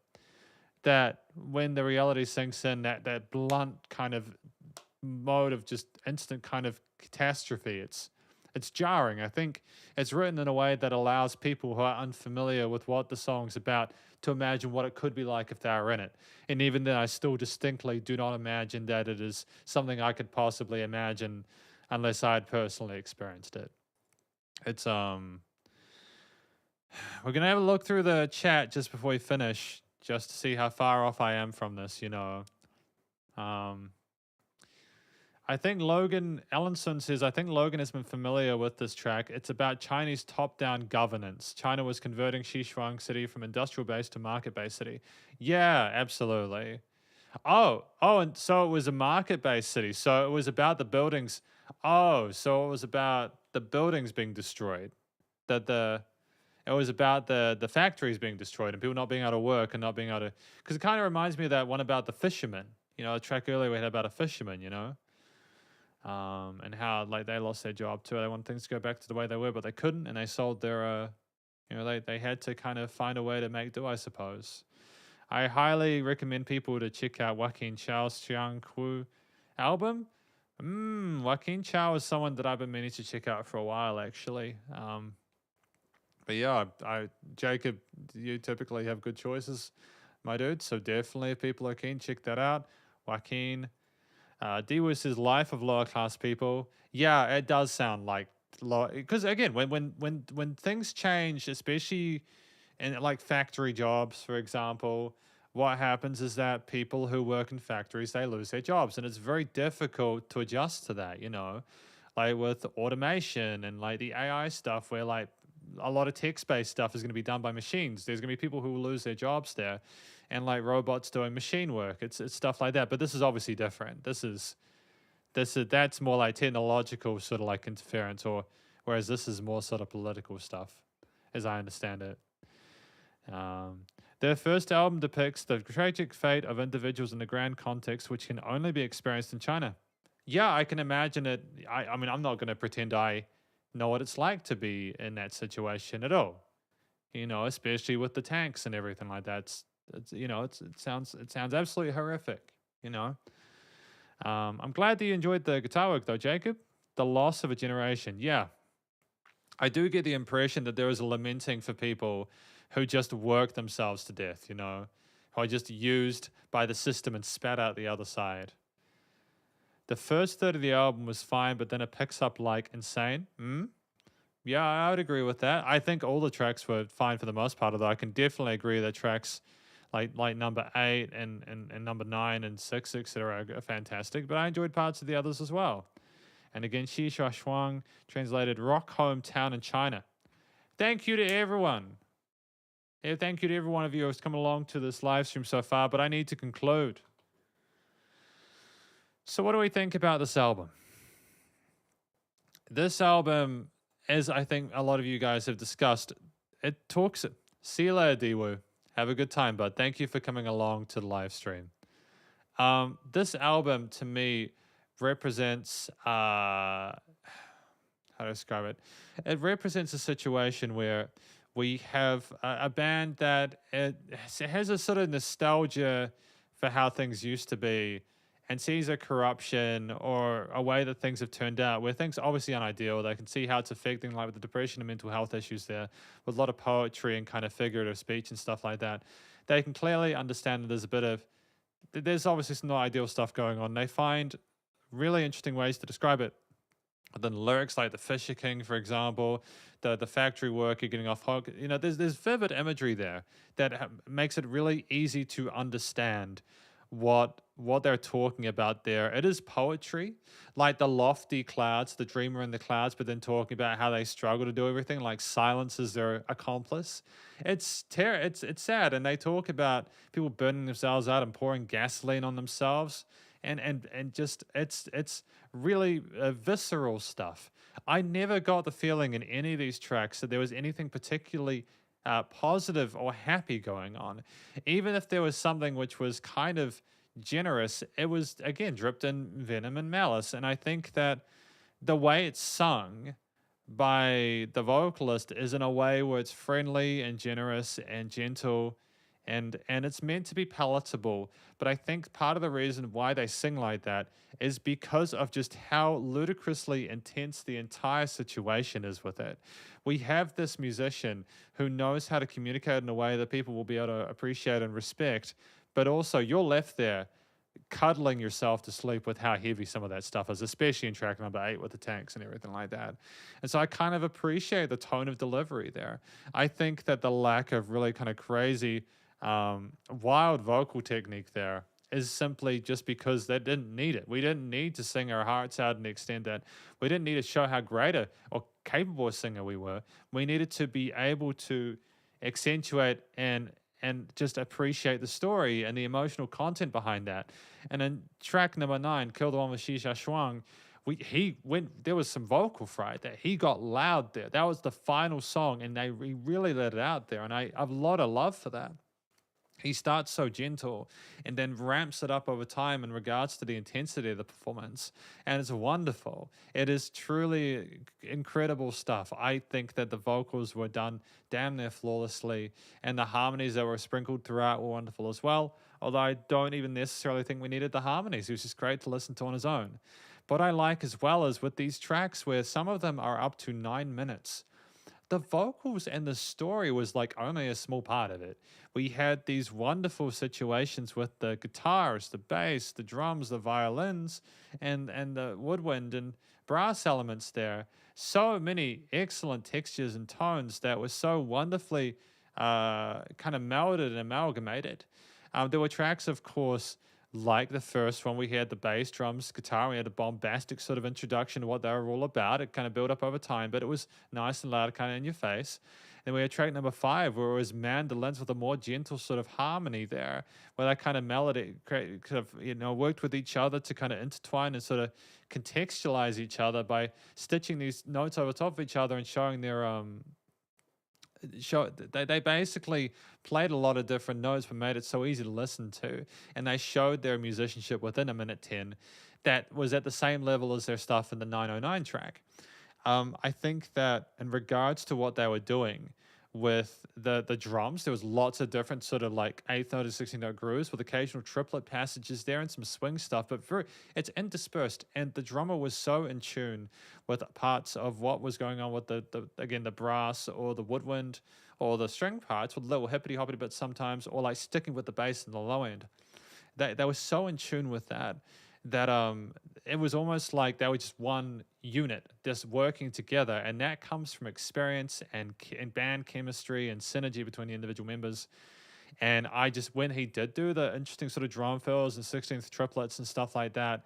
that when the reality sinks in, that blunt kind of mode of just instant kind of catastrophe, it's jarring. I think it's written in a way that allows people who are unfamiliar with what the song's about to imagine what it could be like if they were in it. And even then, I still distinctly do not imagine that it is something I could possibly imagine unless I had personally experienced it. It's we're gonna have a look through the chat just before we finish, just to see how far off I am from this. I think Logan Ellenson says, I think Logan has been familiar with this track. It's about Chinese top-down governance. China was converting Xishuang City from industrial-based to market-based city. Yeah, absolutely. And so it was a market-based city. So it was about the buildings. Oh, so it was about the buildings being destroyed. It was about the factories being destroyed and people not being able to work and not being able to. Because it kind of reminds me of that one about the fisherman. A track earlier we had about a fisherman. And how like they lost their job too. They wanted things to go back to the way they were, but they couldn't, and they sold their they had to kind of find a way to make do, I suppose. I highly recommend people to check out Joaquin Chow's Xiang Ku album. Joaquin Chow is someone that I've been meaning to check out for a while, actually. But yeah, Jacob, you typically have good choices, my dude. So definitely, if people are keen, check that out. Joaquin. Dewey says life of lower class people. Yeah, it does sound like low, because again, when things change, especially in like factory jobs, for example, what happens is that people who work in factories, they lose their jobs, and it's very difficult to adjust to that. Like with automation and like the AI stuff, where like a lot of text-based stuff is going to be done by machines. There's going to be people who will lose their jobs there, and like robots doing machine work. It's stuff like that. But this is obviously different. That's more like technological sort of like interference, or whereas this is more sort of political stuff, as I understand it. Their first album depicts the tragic fate of individuals in a grand context, which can only be experienced in China. Yeah, I can imagine it. I mean, I'm not going to pretend I know what it's like to be in that situation at all. Especially with the tanks and everything like that. It sounds absolutely horrific. I'm glad that you enjoyed the guitar work though, Jacob. The loss of a generation. Yeah, I do get the impression that there is a lamenting for people who just work themselves to death. Who are just used by the system and spat out the other side. The first third of the album was fine, but then it picks up like insane. Yeah, I would agree with that. I think all the tracks were fine for the most part, although I can definitely agree that tracks like number 8 and number 9 and 6, etc. are fantastic. But I enjoyed parts of the others as well. And again, Xi Shuang translated Rock Hometown in China. Thank you to everyone. Yeah, thank you to every one of you who's come along to this live stream so far, but I need to conclude. So what do we think about this album? This album, as I think a lot of you guys have discussed, it talks it. See you later, Diwu. Have a good time, bud. Thank you for coming along to the live stream. This album, to me, represents... how to describe it? It represents a situation where we have a band that it has a sort of nostalgia for how things used to be and sees a corruption or a way that things have turned out where things are obviously unideal. They can see how it's affecting like with the depression and mental health issues there with a lot of poetry and kind of figurative speech and stuff like that. They can clearly understand that there's obviously some not ideal stuff going on. They find really interesting ways to describe it. The lyrics like the Fisher King, for example, the factory worker getting off hook, there's vivid imagery there that makes it really easy to understand what they're talking about there. It is poetry, like the lofty clouds, the dreamer in the clouds, but then talking about how they struggle to do everything, like silence is their accomplice. It's sad, and they talk about people burning themselves out and pouring gasoline on themselves. And just it's really visceral stuff. I never got the feeling in any of these tracks that there was anything particularly positive or happy going on. Even if there was something which was kind of generous, it was again dripped in venom and malice. And I think that the way it's sung by the vocalist is in a way where it's friendly and generous and gentle and it's meant to be palatable. But I think part of the reason why they sing like that is because of just how ludicrously intense the entire situation is with it. We have this musician who knows how to communicate in a way that people will be able to appreciate and respect, but also you're left there cuddling yourself to sleep with how heavy some of that stuff is, especially in track number 8 with the tanks and everything like that. And so I kind of appreciate the tone of delivery there. I think that the lack of really kind of crazy wild vocal technique there is simply just because they didn't need it. We didn't need to sing our hearts out and extend that. We didn't need to show how great or capable a singer we were. We needed to be able to accentuate and just appreciate the story and the emotional content behind that. And in track number 9, Kill the One with Xi Shuang, there was some vocal fry there. He got loud there. That was the final song, and he really let it out there. And I have a lot of love for that. He starts so gentle and then ramps it up over time in regards to the intensity of the performance. And it's wonderful. It is truly incredible stuff. I think that the vocals were done damn near flawlessly, and the harmonies that were sprinkled throughout were wonderful as well. Although I don't even necessarily think we needed the harmonies. It was just great to listen to on his own. What I like as well is with these tracks where some of them are up to 9 minutes, the vocals and the story was like only a small part of it. We had these wonderful situations with the guitars, the bass, the drums, the violins, and the woodwind and brass elements there. So many excellent textures and tones that were so wonderfully kind of melded and amalgamated. There were tracks, of course, like the first one, we had the bass, drums, guitar. We had a bombastic sort of introduction to what they were all about. It kind of built up over time, but it was nice and loud, kind of in your face. Then we had track number 5, where it was mandolins with a more gentle sort of harmony there, where that kind of melody kind of worked with each other to kind of intertwine and sort of contextualize each other by stitching these notes over top of each other and showing their they basically played a lot of different notes but made it so easy to listen to, and they showed their musicianship within a minute 10 that was at the same level as their stuff in the 909 track. I think that in regards to what they were doing with the drums, there was lots of different sort of like 8th note to 16th note grooves with occasional triplet passages there and some swing stuff, but it's interspersed, and the drummer was so in tune with parts of what was going on with the brass or the woodwind or the string parts with little hippity hoppity bits sometimes, or like sticking with the bass in the low end. They were so in tune with that that it was almost like they were just one unit just working together, and that comes from experience and band chemistry and synergy between the individual members. And I just, when he did do the interesting sort of drum fills and 16th triplets and stuff like that,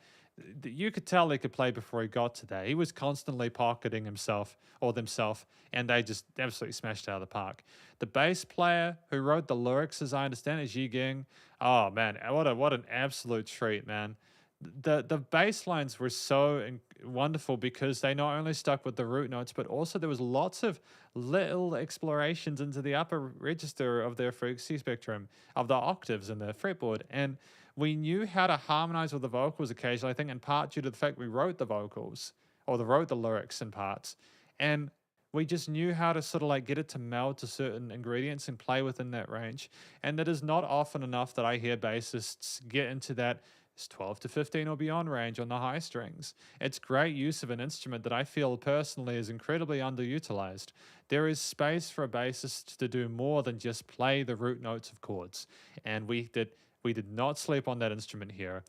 you could tell he could play before he got to that. He was constantly pocketing himself or themselves, and they just absolutely smashed it out of the park. The bass player who wrote the lyrics, as I understand, is Yi Ging. Oh man, what an absolute treat, man. The bass lines were so wonderful because they not only stuck with the root notes, but also there was lots of little explorations into the upper register of their frequency spectrum of the octaves in the fretboard, and we knew how to harmonize with the vocals occasionally. I think in part due to the fact we wrote the vocals or wrote the lyrics in parts, and we just knew how to sort of like get it to meld to certain ingredients and play within that range. And that is not often enough that I hear bassists get into that 12 to 15 or beyond range on the high strings. It's great use of an instrument that I feel personally is incredibly underutilized. There is space for a bassist to do more than just play the root notes of chords, and we did not sleep on that instrument here.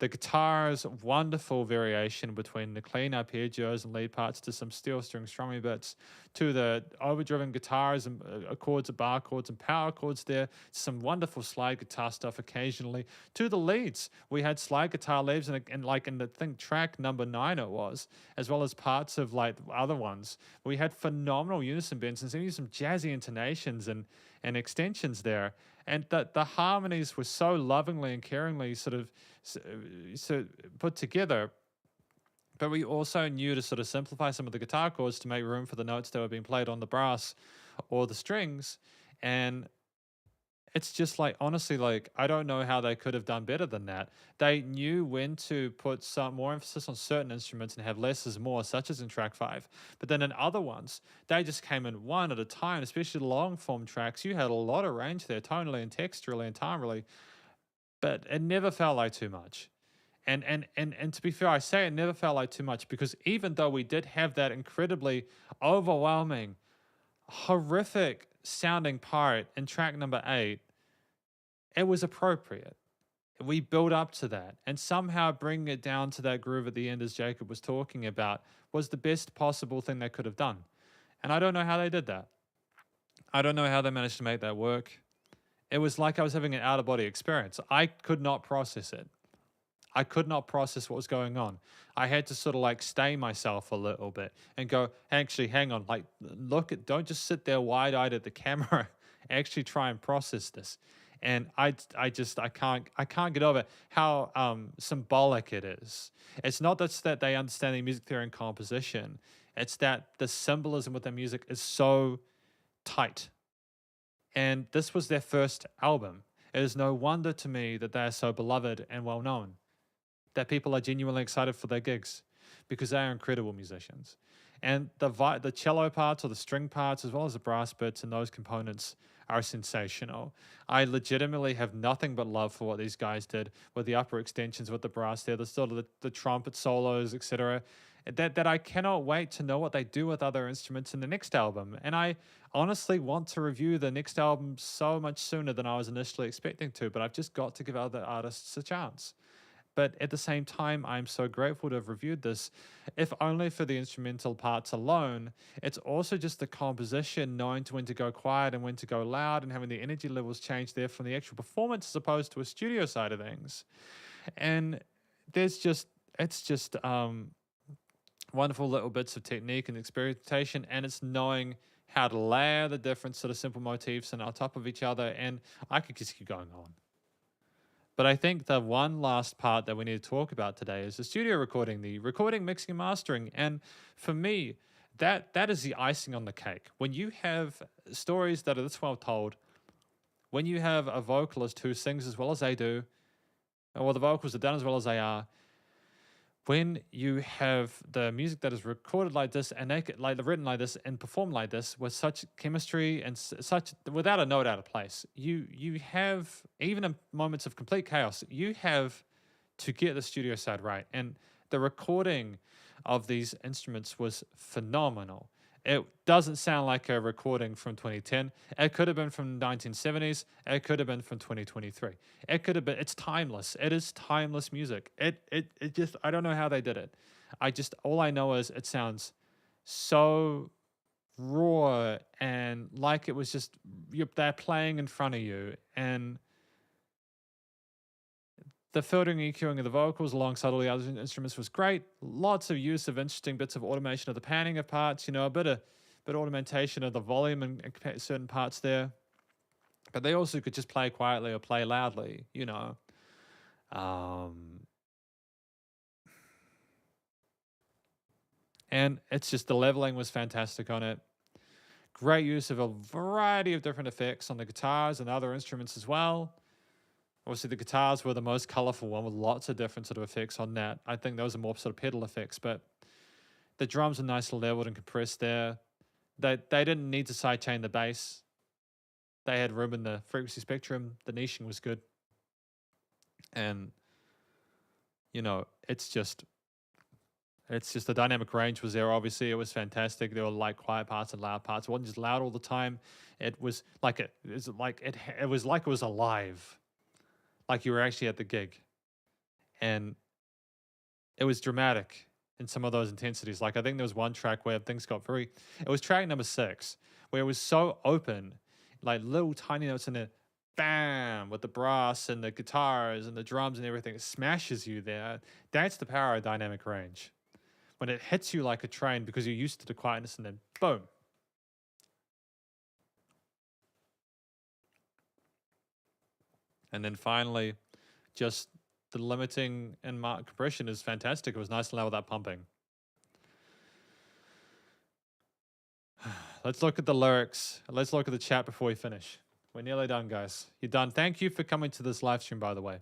The guitar's wonderful variation between the clean arpeggios and lead parts to some steel string strumming bits, to the overdriven guitars and chords, bar chords and power chords there, some wonderful slide guitar stuff occasionally, to the leads. We had slide guitar leads and like in the thing track number 9 it was, as well as parts of like other ones. We had phenomenal unison bends and some jazzy intonations and extensions there. And the harmonies were so lovingly and caringly sort of so put together, but we also knew to sort of simplify some of the guitar chords to make room for the notes that were being played on the brass or the strings. And it's just like, honestly, like, I don't know how they could have done better than that. They knew when to put some more emphasis on certain instruments and have less is more, such as in track 5. But then in other ones, they just came in one at a time, especially the long form tracks. You had a lot of range there, tonally and texturally and timbrally, but it never felt like too much. And to be fair, I say it never felt like too much because even though we did have that incredibly overwhelming, horrific sounding part in track number 8, it was appropriate. We built up to that, and somehow bringing it down to that groove at the end, as Jacob was talking about, was the best possible thing they could have done. And I don't know how they did that. I don't know how they managed to make that work. It was like I was having an out of body experience. I could not process it. I could not process what was going on. I had to sort of like stay myself a little bit and go, actually, hang on, like, look at, don't just sit there wide eyed at the camera. Actually try and process this. And I can't get over how symbolic it is. It's not just that they understand the music theory and composition. It's that the symbolism with their music is so tight. And this was their first album. It is no wonder to me that they are so beloved and well known, that people are genuinely excited for their gigs because they are incredible musicians. And the cello parts or the string parts, as well as the brass bits and those components, are sensational. I legitimately have nothing but love for what these guys did with the upper extensions, with the brass there, the sort of the trumpet solos, etc. That I cannot wait to know what they do with other instruments in the next album. And I honestly want to review the next album so much sooner than I was initially expecting to, but I've just got to give other artists a chance. But at the same time, I'm so grateful to have reviewed this, if only for the instrumental parts alone. It's also just the composition, knowing when to go quiet and when to go loud, and having the energy levels change there from the actual performance as opposed to a studio side of things. And it's just wonderful little bits of technique and experimentation, and it's knowing how to layer the different sort of simple motifs and on top of each other. And I could just keep going on. But I think the one last part that we need to talk about today is the studio recording, the recording, mixing, and mastering. And for me, that is the icing on the cake. When you have stories that are this well told, when you have a vocalist who sings as well as they do, or the vocals are done as well as they are, when you have the music that is recorded like this and written like this and performed like this with such chemistry and such without a note out of place, you have, even in moments of complete chaos, you have to get the studio side right. And the recording of these instruments was phenomenal. It doesn't sound like a recording from 2010. It could have been from 1970s. It could have been from 2023. It could have been. It's timeless. It is timeless music. It just. I don't know how they did it. All I know is it sounds so raw and like it was just they're playing in front of you, and the filtering, EQing of the vocals alongside all the other instruments was great. Lots of use of interesting bits of automation of the panning of parts, a bit of automation of the volume and certain parts there. But they also could just play quietly or play loudly, and it's just the leveling was fantastic on it. Great use of a variety of different effects on the guitars and other instruments as well. Obviously, the guitars were the most colorful one with lots of different sort of effects on that. I think those are more sort of pedal effects, but the drums are nicely leveled and compressed there. They didn't need to sidechain the bass. They had room in the frequency spectrum. The niching was good. And, it's just the dynamic range was there. Obviously, it was fantastic. There were like quiet parts and loud parts. It wasn't just loud all the time. It was like it was like it was alive. Like you were actually at the gig. And it was dramatic in some of those intensities. Like I think there was one track where things got it was track number 6, where it was so open, like little tiny notes in there, bam, with the brass and the guitars and the drums and everything. It smashes you there. That's the power of dynamic range. When it hits you like a train because you're used to the quietness, and then boom. And then finally, just the limiting and compression is fantastic. It was nice and loud without pumping. Let's look at the lyrics. Let's look at the chat before we finish. We're nearly done, guys. You're done. Thank you for coming to this live stream, by the way.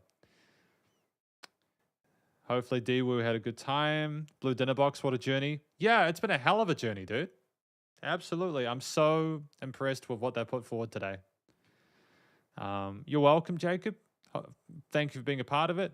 Hopefully D-Woo had a good time. Blue Dinner Box, what a journey. Yeah, it's been a hell of a journey, dude. Absolutely. I'm so impressed with what they put forward today. You're welcome, Jacob. Thank you for being a part of it.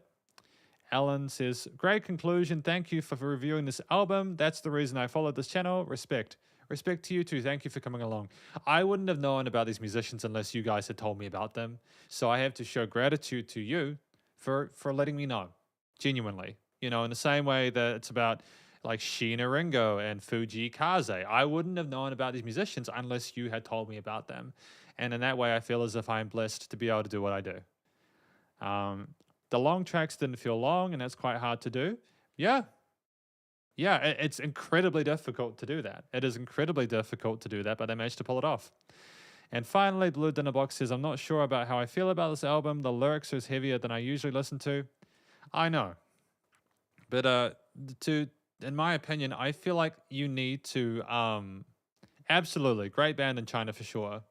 Alan says, great conclusion. Thank you for reviewing this album. That's the reason I followed this channel. Respect. Respect to you too. Thank you for coming along. I wouldn't have known about these musicians unless you guys had told me about them. So I have to show gratitude to you for letting me know. Genuinely. In the same way that it's about like Sheena Ringo and Fuji Kaze. I wouldn't have known about these musicians unless you had told me about them. And in that way, I feel as if I'm blessed to be able to do what I do. The long tracks didn't feel long, and that's quite hard to do. Yeah, it's incredibly difficult to do that. It is incredibly difficult to do that, but I managed to pull it off. And finally, Blue Dinner Box says, I'm not sure about how I feel about this album. The lyrics are heavier than I usually listen to. I know. But in my opinion, I feel like you need to, absolutely, great band in China for sure.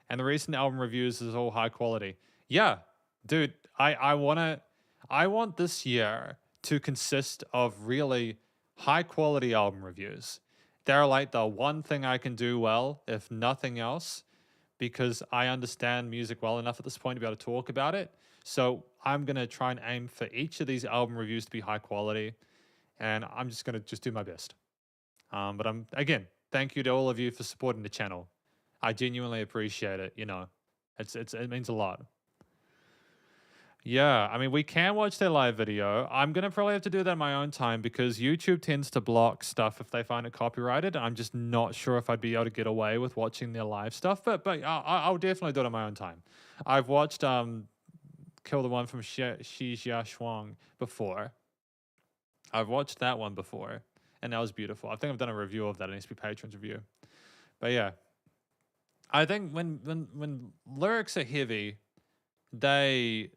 And the recent album reviews is all high quality. Yeah, dude, I want this year to consist of really high quality album reviews. They're like the one thing I can do well, if nothing else, because I understand music well enough at this point to be able to talk about it. So I'm going to try and aim for each of these album reviews to be high quality, and I'm just going to do my best. But again, thank you to all of you for supporting the channel. I genuinely appreciate it. It means a lot. Yeah, I mean, we can watch their live video. I'm going to probably have to do that in my own time because YouTube tends to block stuff if they find it copyrighted. I'm just not sure if I'd be able to get away with watching their live stuff, but I'll definitely do it on my own time. I've watched Kill the One from Xi Jiashuang before. I've watched that one before, and that was beautiful. I think I've done a review of that. It needs to be Patreon's review. But yeah, I think when lyrics are heavy, they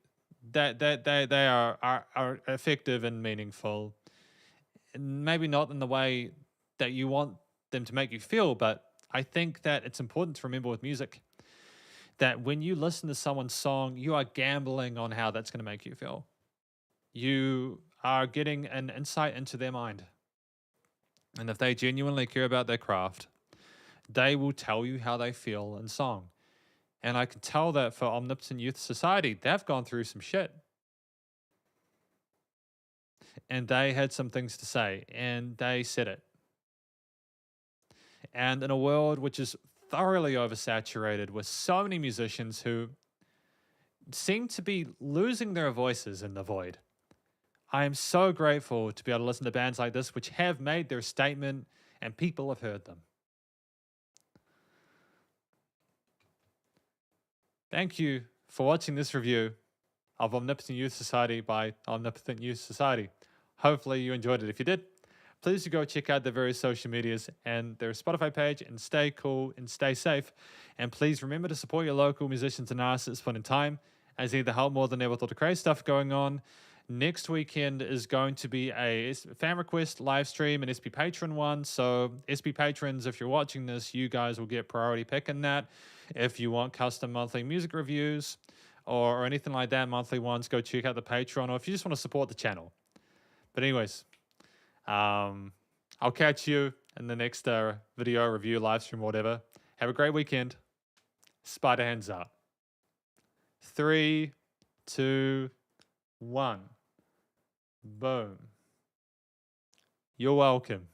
are effective and meaningful. Maybe not in the way that you want them to make you feel, but I think that it's important to remember with music that when you listen to someone's song, you are gambling on how that's going to make you feel. You are getting an insight into their mind. And if they genuinely care about their craft, they will tell you how they feel in song. And I can tell that for Omnipotent Youth Society, they've gone through some shit. And they had some things to say, and they said it. And in a world which is thoroughly oversaturated with so many musicians who seem to be losing their voices in the void, I am so grateful to be able to listen to bands like this which have made their statement and people have heard them. Thank you for watching this review of Omnipotent Youth Society by Omnipotent Youth Society. Hopefully you enjoyed it. If you did, please do go check out their various social medias and their Spotify page, and stay cool and stay safe. And please remember to support your local musicians and artists at this point in time, as either help more than ever with all the crazy stuff going on. Next weekend is going to be a fan request live stream, an SP Patron one. So SP Patrons, if you're watching this, you guys will get priority pick in that. If you want custom monthly music reviews or anything like that, monthly ones, go check out the Patreon, or if you just want to support the channel. But anyways, I'll catch you in the next video, review, live stream, whatever. Have a great weekend. Spiderhands out. 3, 2, 1. Boom. You're welcome.